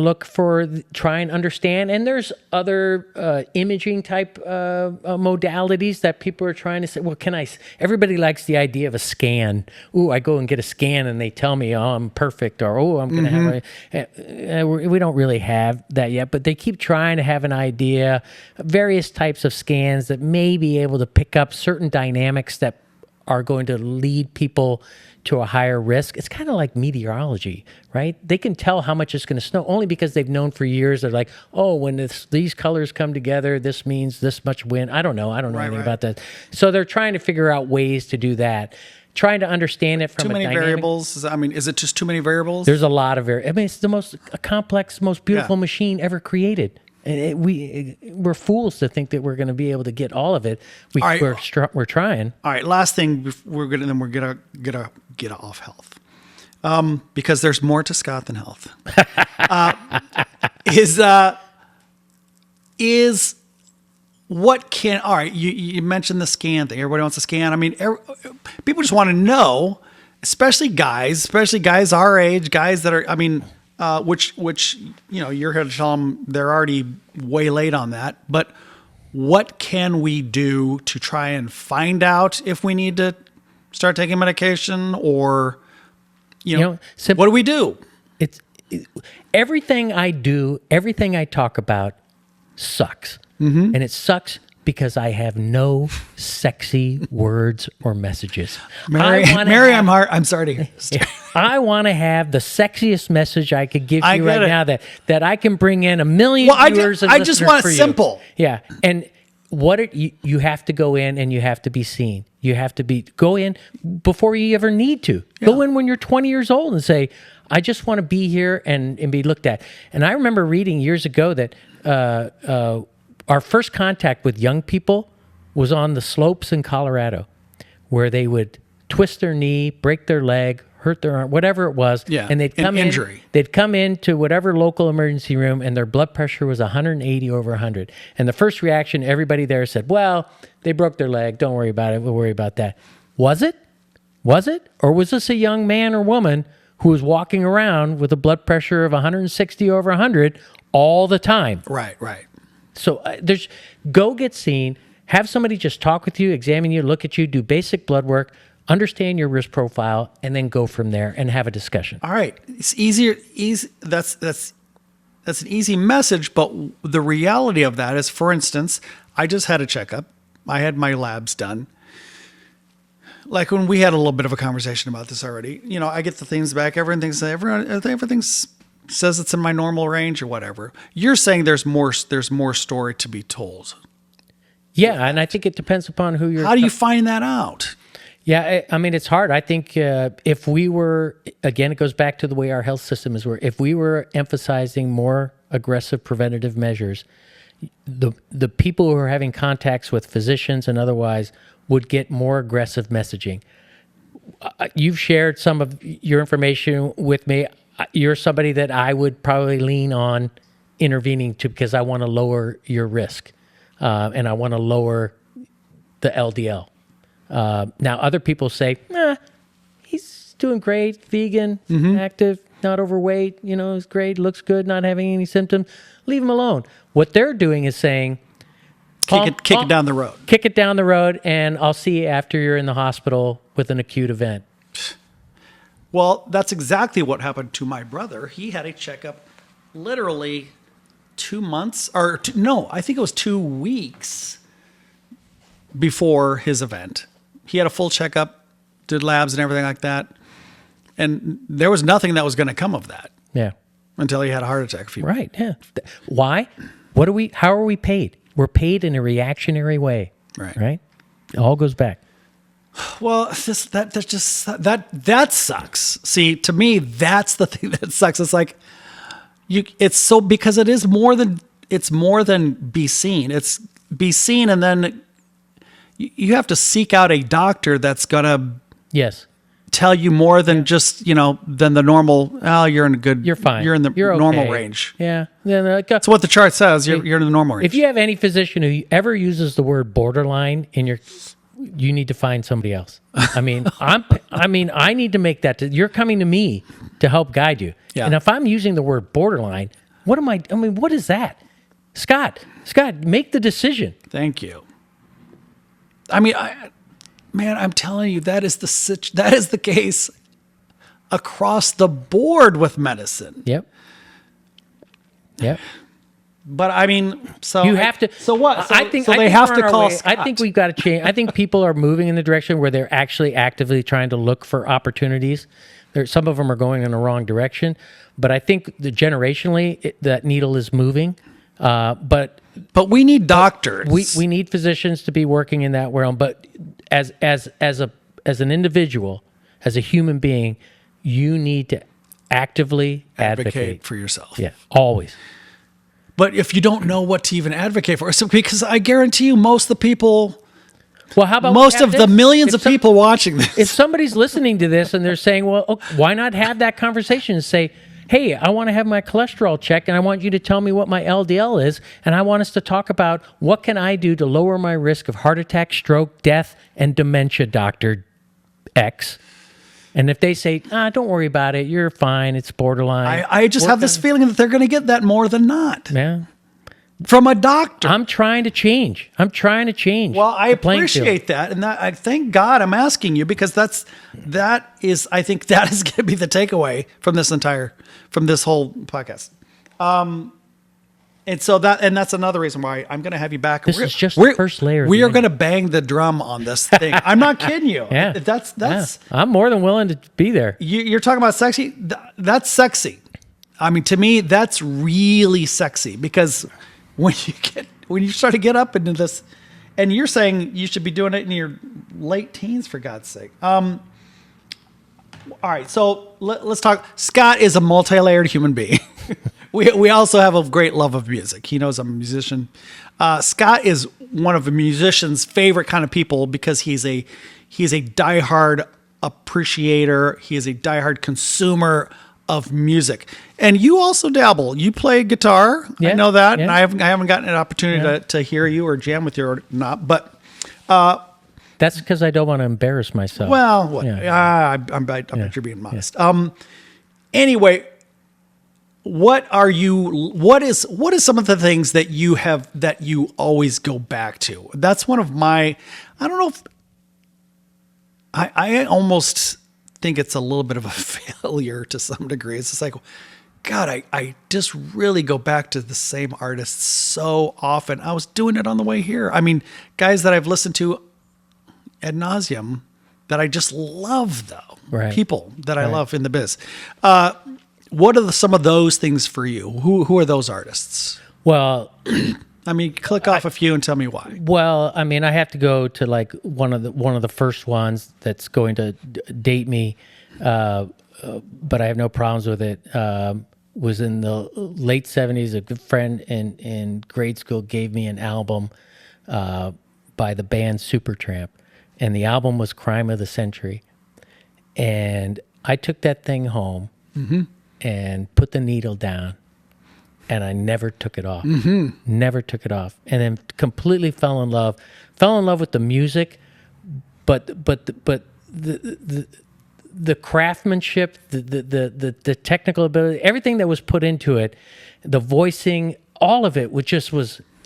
understand. And there's other imaging type modalities that people are trying to say, well, everybody likes the idea of a scan. Ooh, I go and get a scan and they tell me, I'm perfect, or, I'm going to have we don't really have that yet, but they keep trying to have an idea, various types of scans that may be able to pick up certain dynamics that are going to lead people to a higher risk. It's kind of like meteorology, right? They can tell how much it's going to snow only because they've known for years. They're like, when these colors come together, this means this much wind. I don't know anything about that. So they're trying to figure out ways to do that, trying to understand it from too many variables. Is it just too many variables? There's a lot of variables. It's the most complex, most beautiful machine ever created. And we're fools to think that we're going to be able to get all of it. We're trying. All right. Last thing, we're gonna get off health, because there's more to Scott than health. Is what can? All right. You mentioned the scan thing. Everybody wants a scan. I mean, people just want to know. especially guys our age, guys that are, I mean, which you're here to tell them they're already way late on that. But what can we do to try and find out if we need to start taking medication, or what do we do? Everything I do, everything I talk about sucks. And it sucks because I have no sexy words or messages. I'm sorry to I want to have the sexiest message I could give you right now that I can bring in 1 million viewers and I just want it simple. Yeah. And you have to go in and you have to be seen. You have to go in before you ever need to. Yeah. Go in when you're 20 years old and say, I just want to be here and be looked at. And I remember reading years ago that our first contact with young people was on the slopes in Colorado, where they would twist their knee, break their leg, hurt their arm, whatever it was. Yeah, and they'd come injury. They'd come into whatever local emergency room, and their blood pressure was 180 over 100. And the first reaction, everybody there said, well, they broke their leg. Don't worry about it. We'll worry about that. Was it? Was it? Or was this a young man or woman who was walking around with a blood pressure of 160 over 100 all the time? Right. So go get seen, have somebody just talk with you, examine you, look at you, do basic blood work, understand your risk profile, and then go from there and have a discussion. All right. It's easier. That's an easy message, but the reality of that is, for instance, I just had a checkup. I had my labs done. Like when we had a little bit of a conversation about this already, I get the things back. Everything says it's in my normal range or whatever. You're saying there's more story to be told. Yeah, and I think it depends upon who you're. How do you find that out? Yeah, I mean, it's hard. I think if we were, again, it goes back to the way our health system is. If we were emphasizing more aggressive preventative measures, the people who are having contacts with physicians and otherwise would get more aggressive messaging. You've shared some of your information with me. You're somebody that I would probably lean on intervening to, because I want to lower your risk and I want to lower the LDL. Now, other people say, he's doing great, vegan, active, not overweight, he's great, looks good, not having any symptoms. Leave him alone. What they're doing is saying, kick it down the road. Kick it down the road, and I'll see you after you're in the hospital with an acute event. Well, that's exactly what happened to my brother. He had a checkup literally 2 months, I think it was 2 weeks before his event. He had a full checkup, did labs and everything like that. And there was nothing that was going to come of that. Yeah. Until he had a heart attack. Right, yeah. Why? How are we paid? We're paid in a reactionary way. Right? It all goes back. Well, that sucks. See, to me, that's the thing that sucks. It's like because it is more than be seen. It's be seen, and then you have to seek out a doctor that's gonna tell you more than just than the normal. Oh, you're fine. You're in the normal okay. range. Yeah, that's what the chart says. You're in the normal range. If you have any physician who ever uses the word borderline you need to find somebody else. I mean, I need to make that. You're coming to me to help guide you. Yeah. And if I'm using the word borderline, what is that? Scott, make the decision. Thank you. I mean, I'm telling you, that is the case across the board with medicine. Yep. But I mean, so you have to. So what? I think they have to call. I think we've got to change. I think people are moving in the direction where they're actually actively trying to look for opportunities. Some of them are going in the wrong direction, but I think generationally that needle is moving. But we need doctors. We need physicians to be working in that realm. But as an individual, as a human being, you need to actively advocate for yourself. Yeah, always. But if you don't know what to even advocate for, because I guarantee you, most of the people, how about most of the millions of people watching this, if somebody's listening to this and they're saying, well, why not have that conversation and say, hey, I want to have my cholesterol checked and I want you to tell me what my LDL is, and I want us to talk about what can I do to lower my risk of heart attack, stroke, death, and dementia, Dr. X. And if they say, don't worry about it, you're fine, it's borderline. I just have this feeling that they're going to get that more than not Yeah. from a doctor. I'm trying to change. Well, I appreciate that, and that I thank God I'm asking you, because I think that is going to be the takeaway from this whole podcast. And that's another reason why I'm going to have you back. This is just the first layer. We are going to bang the drum on this thing. I'm not kidding you. Yeah. That's. I'm more than willing to be there. You're talking about sexy. That's sexy. I mean, to me, that's really sexy, because when you start to get up into this, and you're saying you should be doing it in your late teens, for God's sake. All right, so let's talk. Scott is a multi-layered human being. We also have a great love of music. He knows I'm a musician. Scott is one of a musician's favorite kind of people, because he's a diehard appreciator. He is a diehard consumer of music. And you also dabble. You play guitar. Yeah, I know that. yeah. And I haven't gotten an opportunity to hear you or jam with you or not. But That's because I don't want to embarrass myself. well, what? Yeah. I bet you're being modest. Anyway, what is some of the things that you always go back to? That's one of my, I don't know if I almost think it's a little bit of a failure to some degree. It's just like, God, I just really go back to the same artists so often. I was doing it on the way here. I mean, guys that I've listened to ad nauseum that I just love, though. Right. People that I love in the biz. What are some of those things for you? Who are those artists? Well, I mean, click off a few and tell me why. Well, I mean, I have to go to like one of the first ones that's going to date me, but I have no problems with it. Was in the late 70s. A good friend in grade school gave me an album by the band Supertramp, and the album was Crime of the Century. And I took that thing home and put the needle down, and I never took it off. Never took it off. And then completely fell in love with the music, but the craftsmanship, the technical ability, everything that was put into it, the voicing, all of it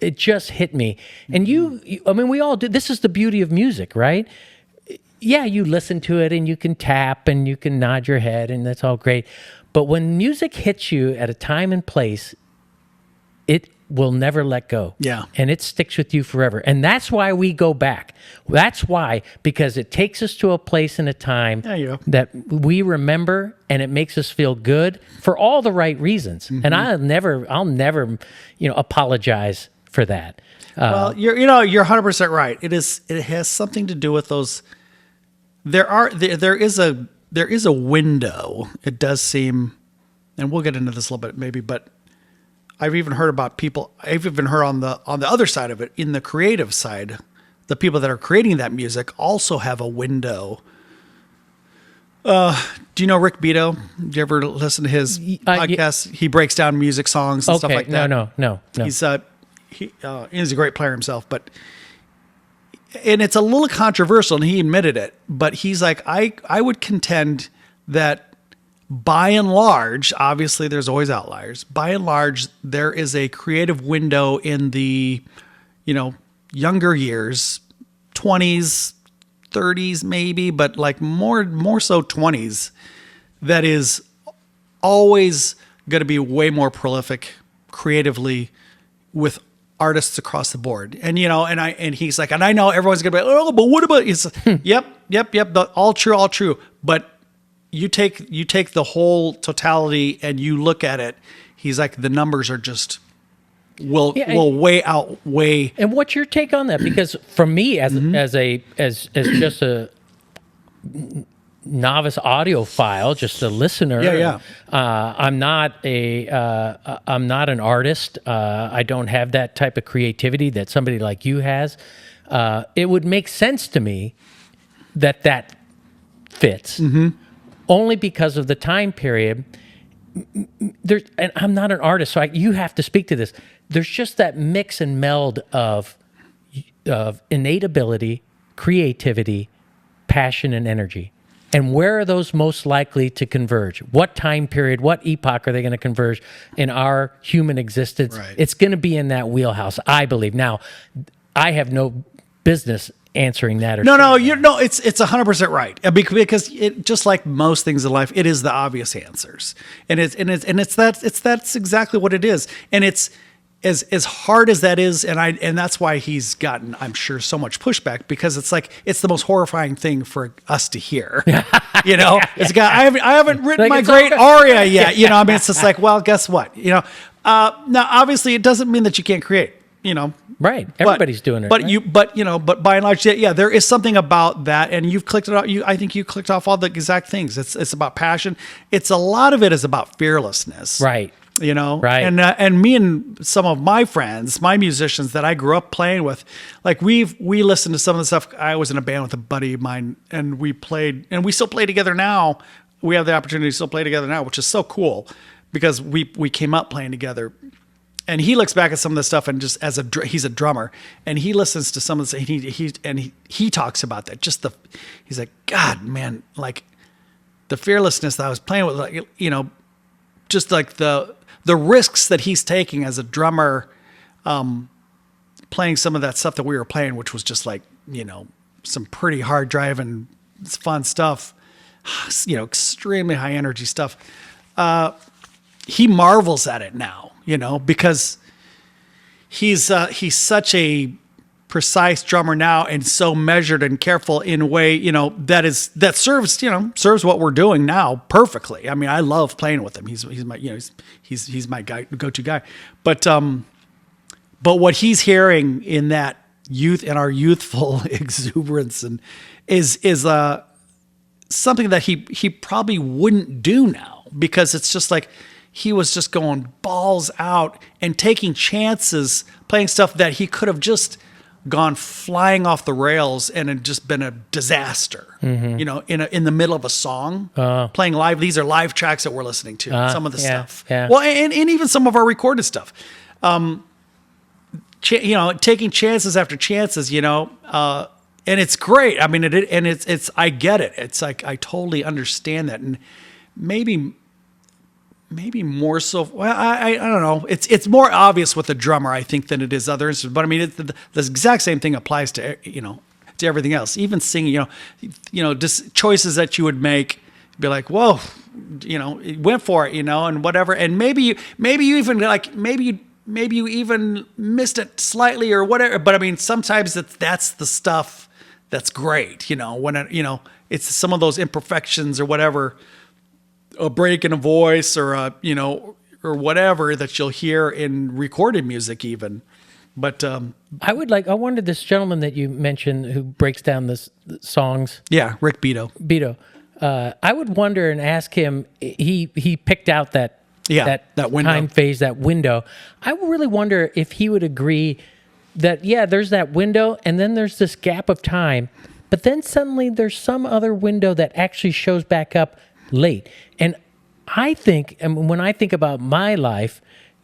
it just hit me. And I mean, we all do. This is the beauty of music, right? Yeah, you listen to it and you can tap and you can nod your head, and that's all great. But when music hits you at a time and place, it will never let go. Yeah. And it sticks with you forever. And that's why we go back. That's why, because it takes us to a place and a time that we remember, and it makes us feel good for all the right reasons. And I'll never, apologize for that. Well, you're 100% right. It has something to do with those. There is a window. It does seem, and we'll get into this a little bit maybe, but I've even heard about people. I've even heard on the other side of it, in the creative side, the people that are creating that music also have a window. Do you know Rick Beato? Do you ever listen to his podcast? He breaks down music songs and stuff like that. No. He's a great player himself, and it's a little controversial, and he admitted it. But he's like, I would contend that, by and large, obviously there's always outliers. By and large, there is a creative window in the, younger years, 20s, 30s maybe, but like more so 20s, that is always going to be way more prolific creatively with artists across the board. And and he's like, and I know everyone's going to be like, oh, but what about yep, all true, but you take the whole totality and you look at it. He's like, the numbers are just will way outweigh. And what's your take on that? Because for me, as just a novice audiophile, just a listener, I'm not an artist. I don't have that type of creativity that somebody like you has. It would make sense to me that fits. Only because of the time period. And I'm not an artist, so you have to speak to this. There's just that mix and meld of innate ability, creativity, passion, and energy. And where are those most likely to converge? What time period, what epoch are they going to converge in our human existence? Right. It's going to be in that wheelhouse, I believe. Now, I have no business answering that. Or No, saying that. it's 100% right. Because it, just like most things in life, it is the obvious answers, and that's exactly what it is, and it's as hard as that is, and that's why he's gotten, I'm sure, so much pushback, because it's like it's the most horrifying thing for us to hear. It's got I haven't written Like my it's great all aria yet. I mean, it's just like, well, guess what? Now obviously it doesn't mean that you can't create. Right. Everybody's doing it. But right? but by and large, yeah, there is something about that, and you've clicked it off. I think you clicked off all the exact things. It's about passion. It's a lot of it is about fearlessness. Right. Right. And me and some of my friends, my musicians that I grew up playing with, like we listened to some of the stuff. I was in a band with a buddy of mine, and we played, and we still play together now. We have the opportunity to still play together now, which is so cool, because we came up playing together. And he looks back at some of the stuff, and just he's a drummer, and he listens to some of the, he talks about that. He's like, God, man, like the fearlessness that I was playing with, like, just like the risks that he's taking as a drummer, playing some of that stuff that we were playing, which was just like, some pretty hard driving, fun stuff, extremely high energy stuff. He marvels at it now, because he's such a precise drummer now, and so measured and careful in a way, that serves what we're doing now perfectly. I mean, I love playing with him. He's my, he's my go-to guy. But what he's hearing in that in our youthful exuberance, and is something that he probably wouldn't do now, because it's just like, he was just going balls out and taking chances, playing stuff that he could have just gone flying off the rails and had just been a disaster. Mm-hmm. In the middle of a song, playing live. These are live tracks that we're listening to. Some of the stuff. Yeah. Well, and even some of our recorded stuff. Taking chances after chances. And it's great. I mean, it's I get it. It's like I totally understand that, and maybe more so. Well, I don't know. It's more obvious with the drummer, I think, than it is other instruments. But I mean, the exact same thing applies to to everything else. Even singing, just choices that you would make, be like, whoa, went for it, and whatever. And maybe you even maybe you even missed it slightly or whatever. But I mean, sometimes that's the stuff that's great. When it's some of those imperfections or whatever. A break in a voice, or or whatever that you'll hear in recorded music, even. But I wonder, this gentleman that you mentioned who breaks down the songs. Yeah, Rick Beto. I would wonder and ask him. He picked out that window. Time phase, that window. I really wonder if he would agree that there's that window, and then there's this gap of time, but then suddenly there's some other window that actually shows back up late. And I think, and when I think about my life,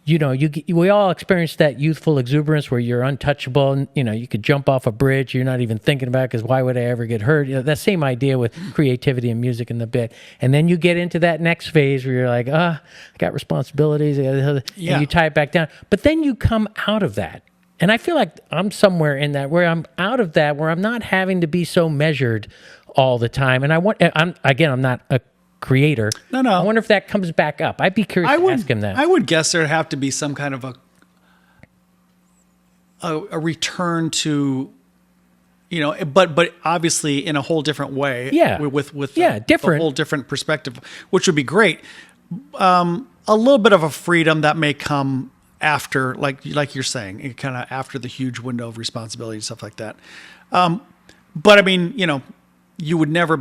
we all experience that youthful exuberance where you're untouchable, and you could jump off a bridge, you're not even thinking about it, because why would I ever get hurt? That same idea with creativity and music in the bit. And then you get into that next phase where you're like, I got responsibilities, and you tie it back down. But then you come out of that. And I feel like I'm somewhere in that, where I'm out of that, where I'm not having to be so measured all the time. And I'm not a creator. No. I wonder if that comes back up. I'd be curious to ask him that. I would guess there'd have to be some kind of a return to, but obviously in a whole different way. Yeah. With different. A whole different perspective, which would be great. A little bit of a freedom that may come after, like you're saying, kind of after the huge window of responsibility and stuff like that. But I mean, it would never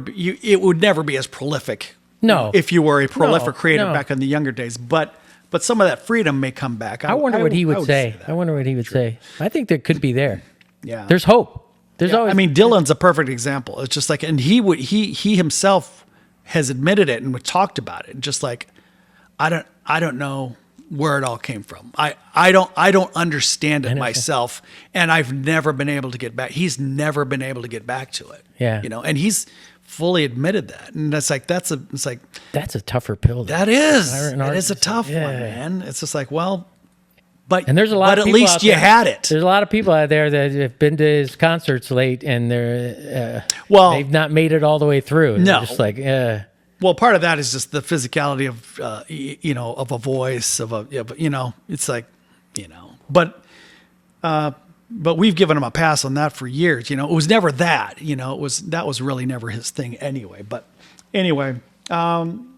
be as prolific. No. If you were a prolific creator back in the younger days, but some of that freedom may come back. I wonder what he would say. I wonder what he would say. I think there could be there. Yeah. There's hope. There's always. I mean, Dylan's a perfect example. It's just like, and he himself has admitted it and talked about it. Just like, I don't know where it all came from. I don't understand it myself, and I've never been able to get back. He's never been able to get back to it. Yeah. And he's fully admitted that. And it's like, it's like, That's a tougher pill. that is An a artist. tough one, man. It's just like, well, but And there's a lot but of at people least out you there- had it. There's a lot of people out there that have been to his concerts late, and they've not made it all the way through. And No. they're just like, Well, part of that is just the physicality of, of a voice, it's like, but we've given him a pass on that for years. It was never that, that was really never his thing anyway. But anyway,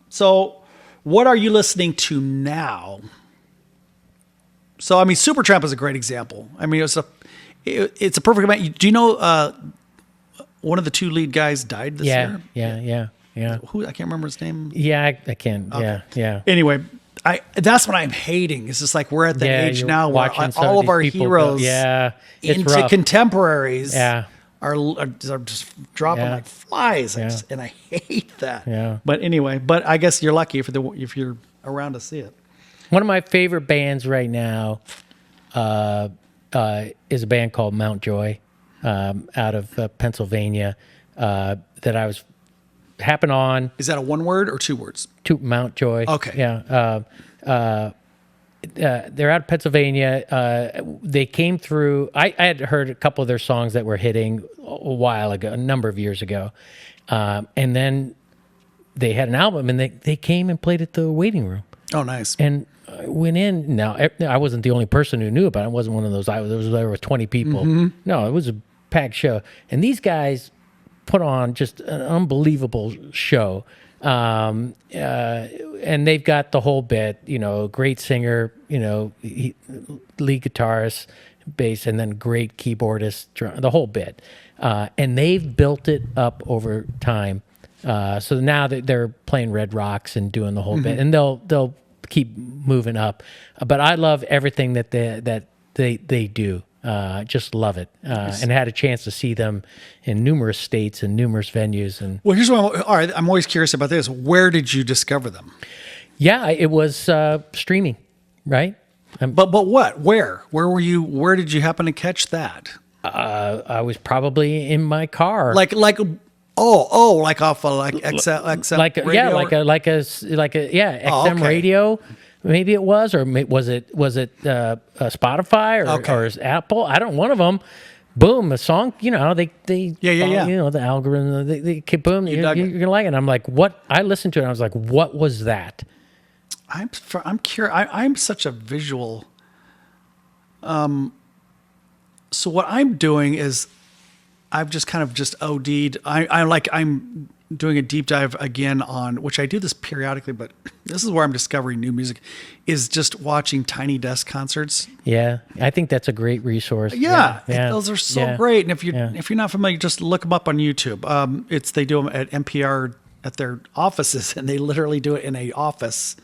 so what are you listening to now? So, I mean, Supertramp is a great example. I mean, it's a perfect amount. Do you know, one of the two lead guys died this year? Yeah. Who, I can't remember his name. Yeah, I can. Okay. Yeah. Anyway, that's what I'm hating. It's just like we're at the age you're now where watching some all of these our people heroes it's into rough. contemporaries Yeah. are just dropping Yeah. like flies. Yeah. And I hate that. Yeah. But anyway, I guess you're lucky if you're around to see it. One of my favorite bands right now is a band called Mount Joy out of Pennsylvania that I was happened on. Is that a one word or two words? To Mount Joy. Okay. Yeah. They're out of Pennsylvania. They came through. I had heard a couple of their songs that were hitting a while ago, a number of years ago. And then they had an album, and they came and played at the Waiting Room. Oh, nice. And I went in. Now, I wasn't the only person who knew about it. It wasn't one of those. There were 20 people. Mm-hmm. No, it was a packed show. And these guys put on just an unbelievable show. And they've got the whole bit, great singer, lead guitarist, bass, and then great keyboardist, the whole bit. And they've built it up over time. So now that they're playing Red Rocks and doing the whole bit, and they'll keep moving up. But I love everything that they do. Just love it, and had a chance to see them in numerous states and numerous venues. And Well, here's what I'm always curious about this. Where did you discover them? yeah, it was streaming, right? But what? Where were you? Where did you happen to catch that? I was probably in my car, Like off of XM like radio XM okay. radio. Maybe it was, or was it Spotify or Apple? I don't. One of them, boom, a song. They the algorithm. They keep boom. You're gonna like it. And I'm like, what? I listened to it. And I was like, what was that? I'm curious. I'm such a visual. So what I'm doing is, I've just kind of OD'd. I'm doing a deep dive again on, which I do this periodically, but this is where I'm discovering new music, is just watching Tiny Desk concerts. Yeah, I think that's a great resource. Yeah. Those are so great. And if you're not familiar, just look them up on YouTube. They do them at NPR at their offices, and they literally do it in a office.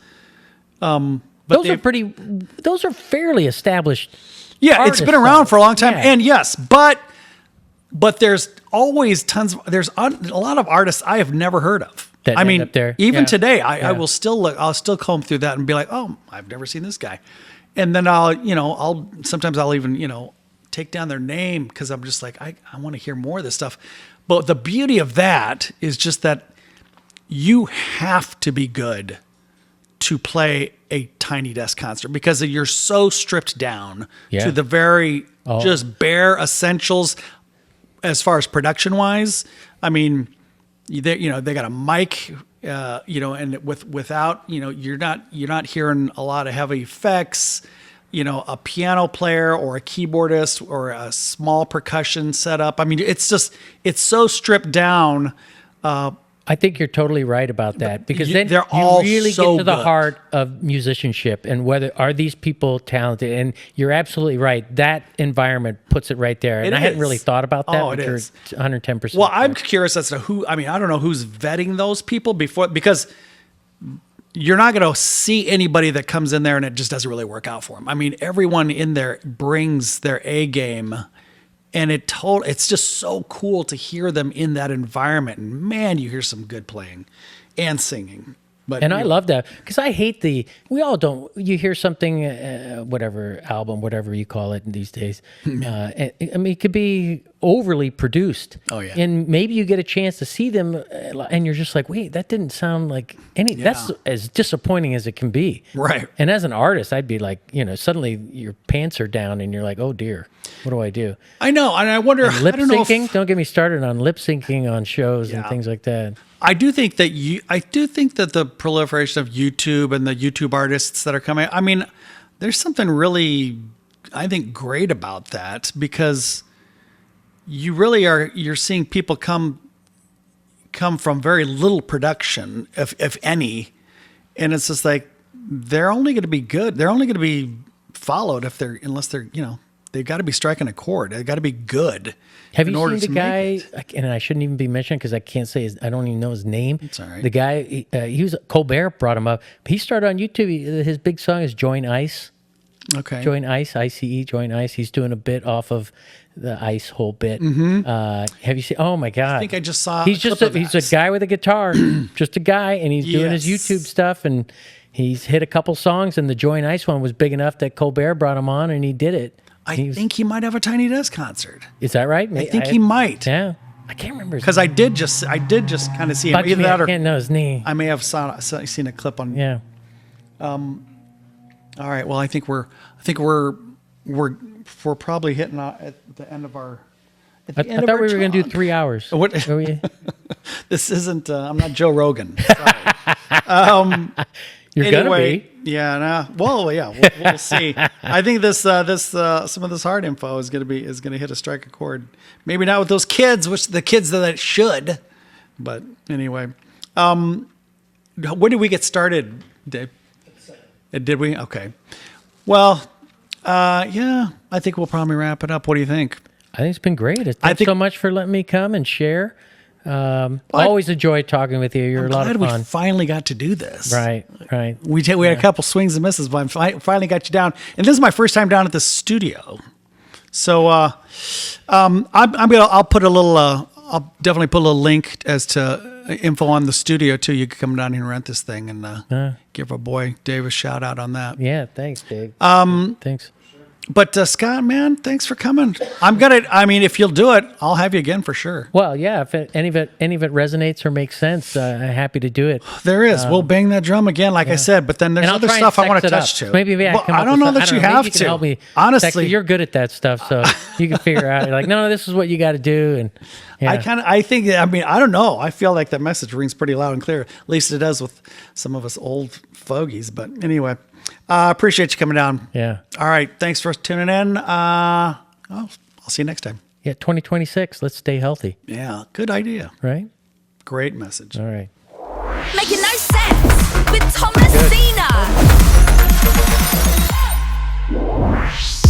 Those are fairly established. Yeah, artists, it's been around for a long time, Yeah. and yes, but there's always there's a lot of artists I have never heard of. That I mean, end up there. even Yeah. today, I will still look. I'll still comb through that and be like, oh, I've never seen this guy, and then sometimes I'll even take down their name because I'm just like I want to hear more of this stuff. But the beauty of that is just that you have to be good to play a Tiny Desk concert because you're so stripped down to the very just bare essentials as far as production wise. I mean, they got a mic, and without, you're not hearing a lot of heavy effects, a piano player or a keyboardist or a small percussion setup. I mean, it's so stripped down. I think you're totally right about that, because then they're you all really so get to the good. heart of musicianship and whether are these people talented. And you're absolutely right. That environment puts it right there. And I hadn't really thought about that. Oh, but it you're is. 110%. Well, I'm curious as to who. I mean, I don't know who's vetting those people because you're not going to see anybody that comes in there and it just doesn't really work out for them. I mean, everyone in there brings their A game. And it's just so cool to hear them in that environment. And man, you hear some good playing and singing. I love that, because I hate we all don't, you hear something, whatever album, whatever you call it these days. I mean, it could be overly produced. Oh, yeah. And maybe you get a chance to see them and you're just like, wait, that didn't sound like any, that's as disappointing as it can be. Right. And as an artist, I'd be like, suddenly your pants are down and you're like, oh dear, what do I do? I know. And I wonder, Lip I don't know syncing, if, don't get me started on lip syncing on shows and things like that. I do think that the proliferation of YouTube and the YouTube artists that are coming, I mean, there's something really, I think, great about that, because you're seeing people come from very little production, if any. And it's just like, they're only going to be good. They're only going to be followed unless they're, they've got to be striking a chord. They've got to be good. Have you seen the guy? And I shouldn't even be mentioned because I can't say I don't even know his name. It's all right. The guy, he was Colbert brought him up. He started on YouTube. His big song is "Join Ice." Okay. Join Ice, ICE, Join Ice. He's doing a bit off of the Ice whole bit. Have you seen? Oh my God! I think I just saw. He's he's a guy with a guitar, just a guy, and he's doing his YouTube stuff, and he's hit a couple songs. And the Join Ice one was big enough that Colbert brought him on, and he did it. I think he might have a Tiny Desk concert. Is that right? I think he might. Yeah, I can't remember because I did just kind of see him. Either that or I can't know his name. I may have seen a clip on. Yeah. All right. Well, I think we're probably hitting at the end of our. I thought we were going to do 3 hours. What? This isn't. I'm not Joe Rogan. Sorry. You're gonna be. Yeah. Nah, well, yeah. We'll see. I think some of this hard info is gonna hit a strike a chord. Maybe not with those kids, which the kids that it should. But anyway, when did we get started, Dave? Did we? Okay. Well, yeah. I think we'll probably wrap it up. What do you think? I think it's been great. Thanks so much for letting me come and share. Always enjoy talking with you. You're a lot of fun. We finally got to do this. Right. We had a couple swings and misses, but I finally got you down. And this is my first time down at the studio. So I'll put a little. I'll definitely put a little link as to info on the studio too. You can come down here and rent this thing and give our boy Dave a shout out on that. Yeah, thanks, Dave. Thanks. But Scott, man, thanks for coming. I mean, if you'll do it, I'll have you again for sure. Well, yeah, if any of it resonates or makes sense, I'm happy to do it. There is. We'll bang that drum again, like I said, but then there's other stuff I want to touch too. Maybe I don't know that you have to. Help me. Honestly, you're good at that stuff, so you can figure out. You're like, no, this is what you got to do, and yeah. I don't know. I feel like that message rings pretty loud and clear. At least it does with some of us old fogies. But anyway. Appreciate you coming down. Yeah. All right. Thanks for tuning in. I'll see you next time. Yeah, 2026. Let's stay healthy. Yeah. Good idea. Right? Great message. All right. Making no sense with Thomas Sena.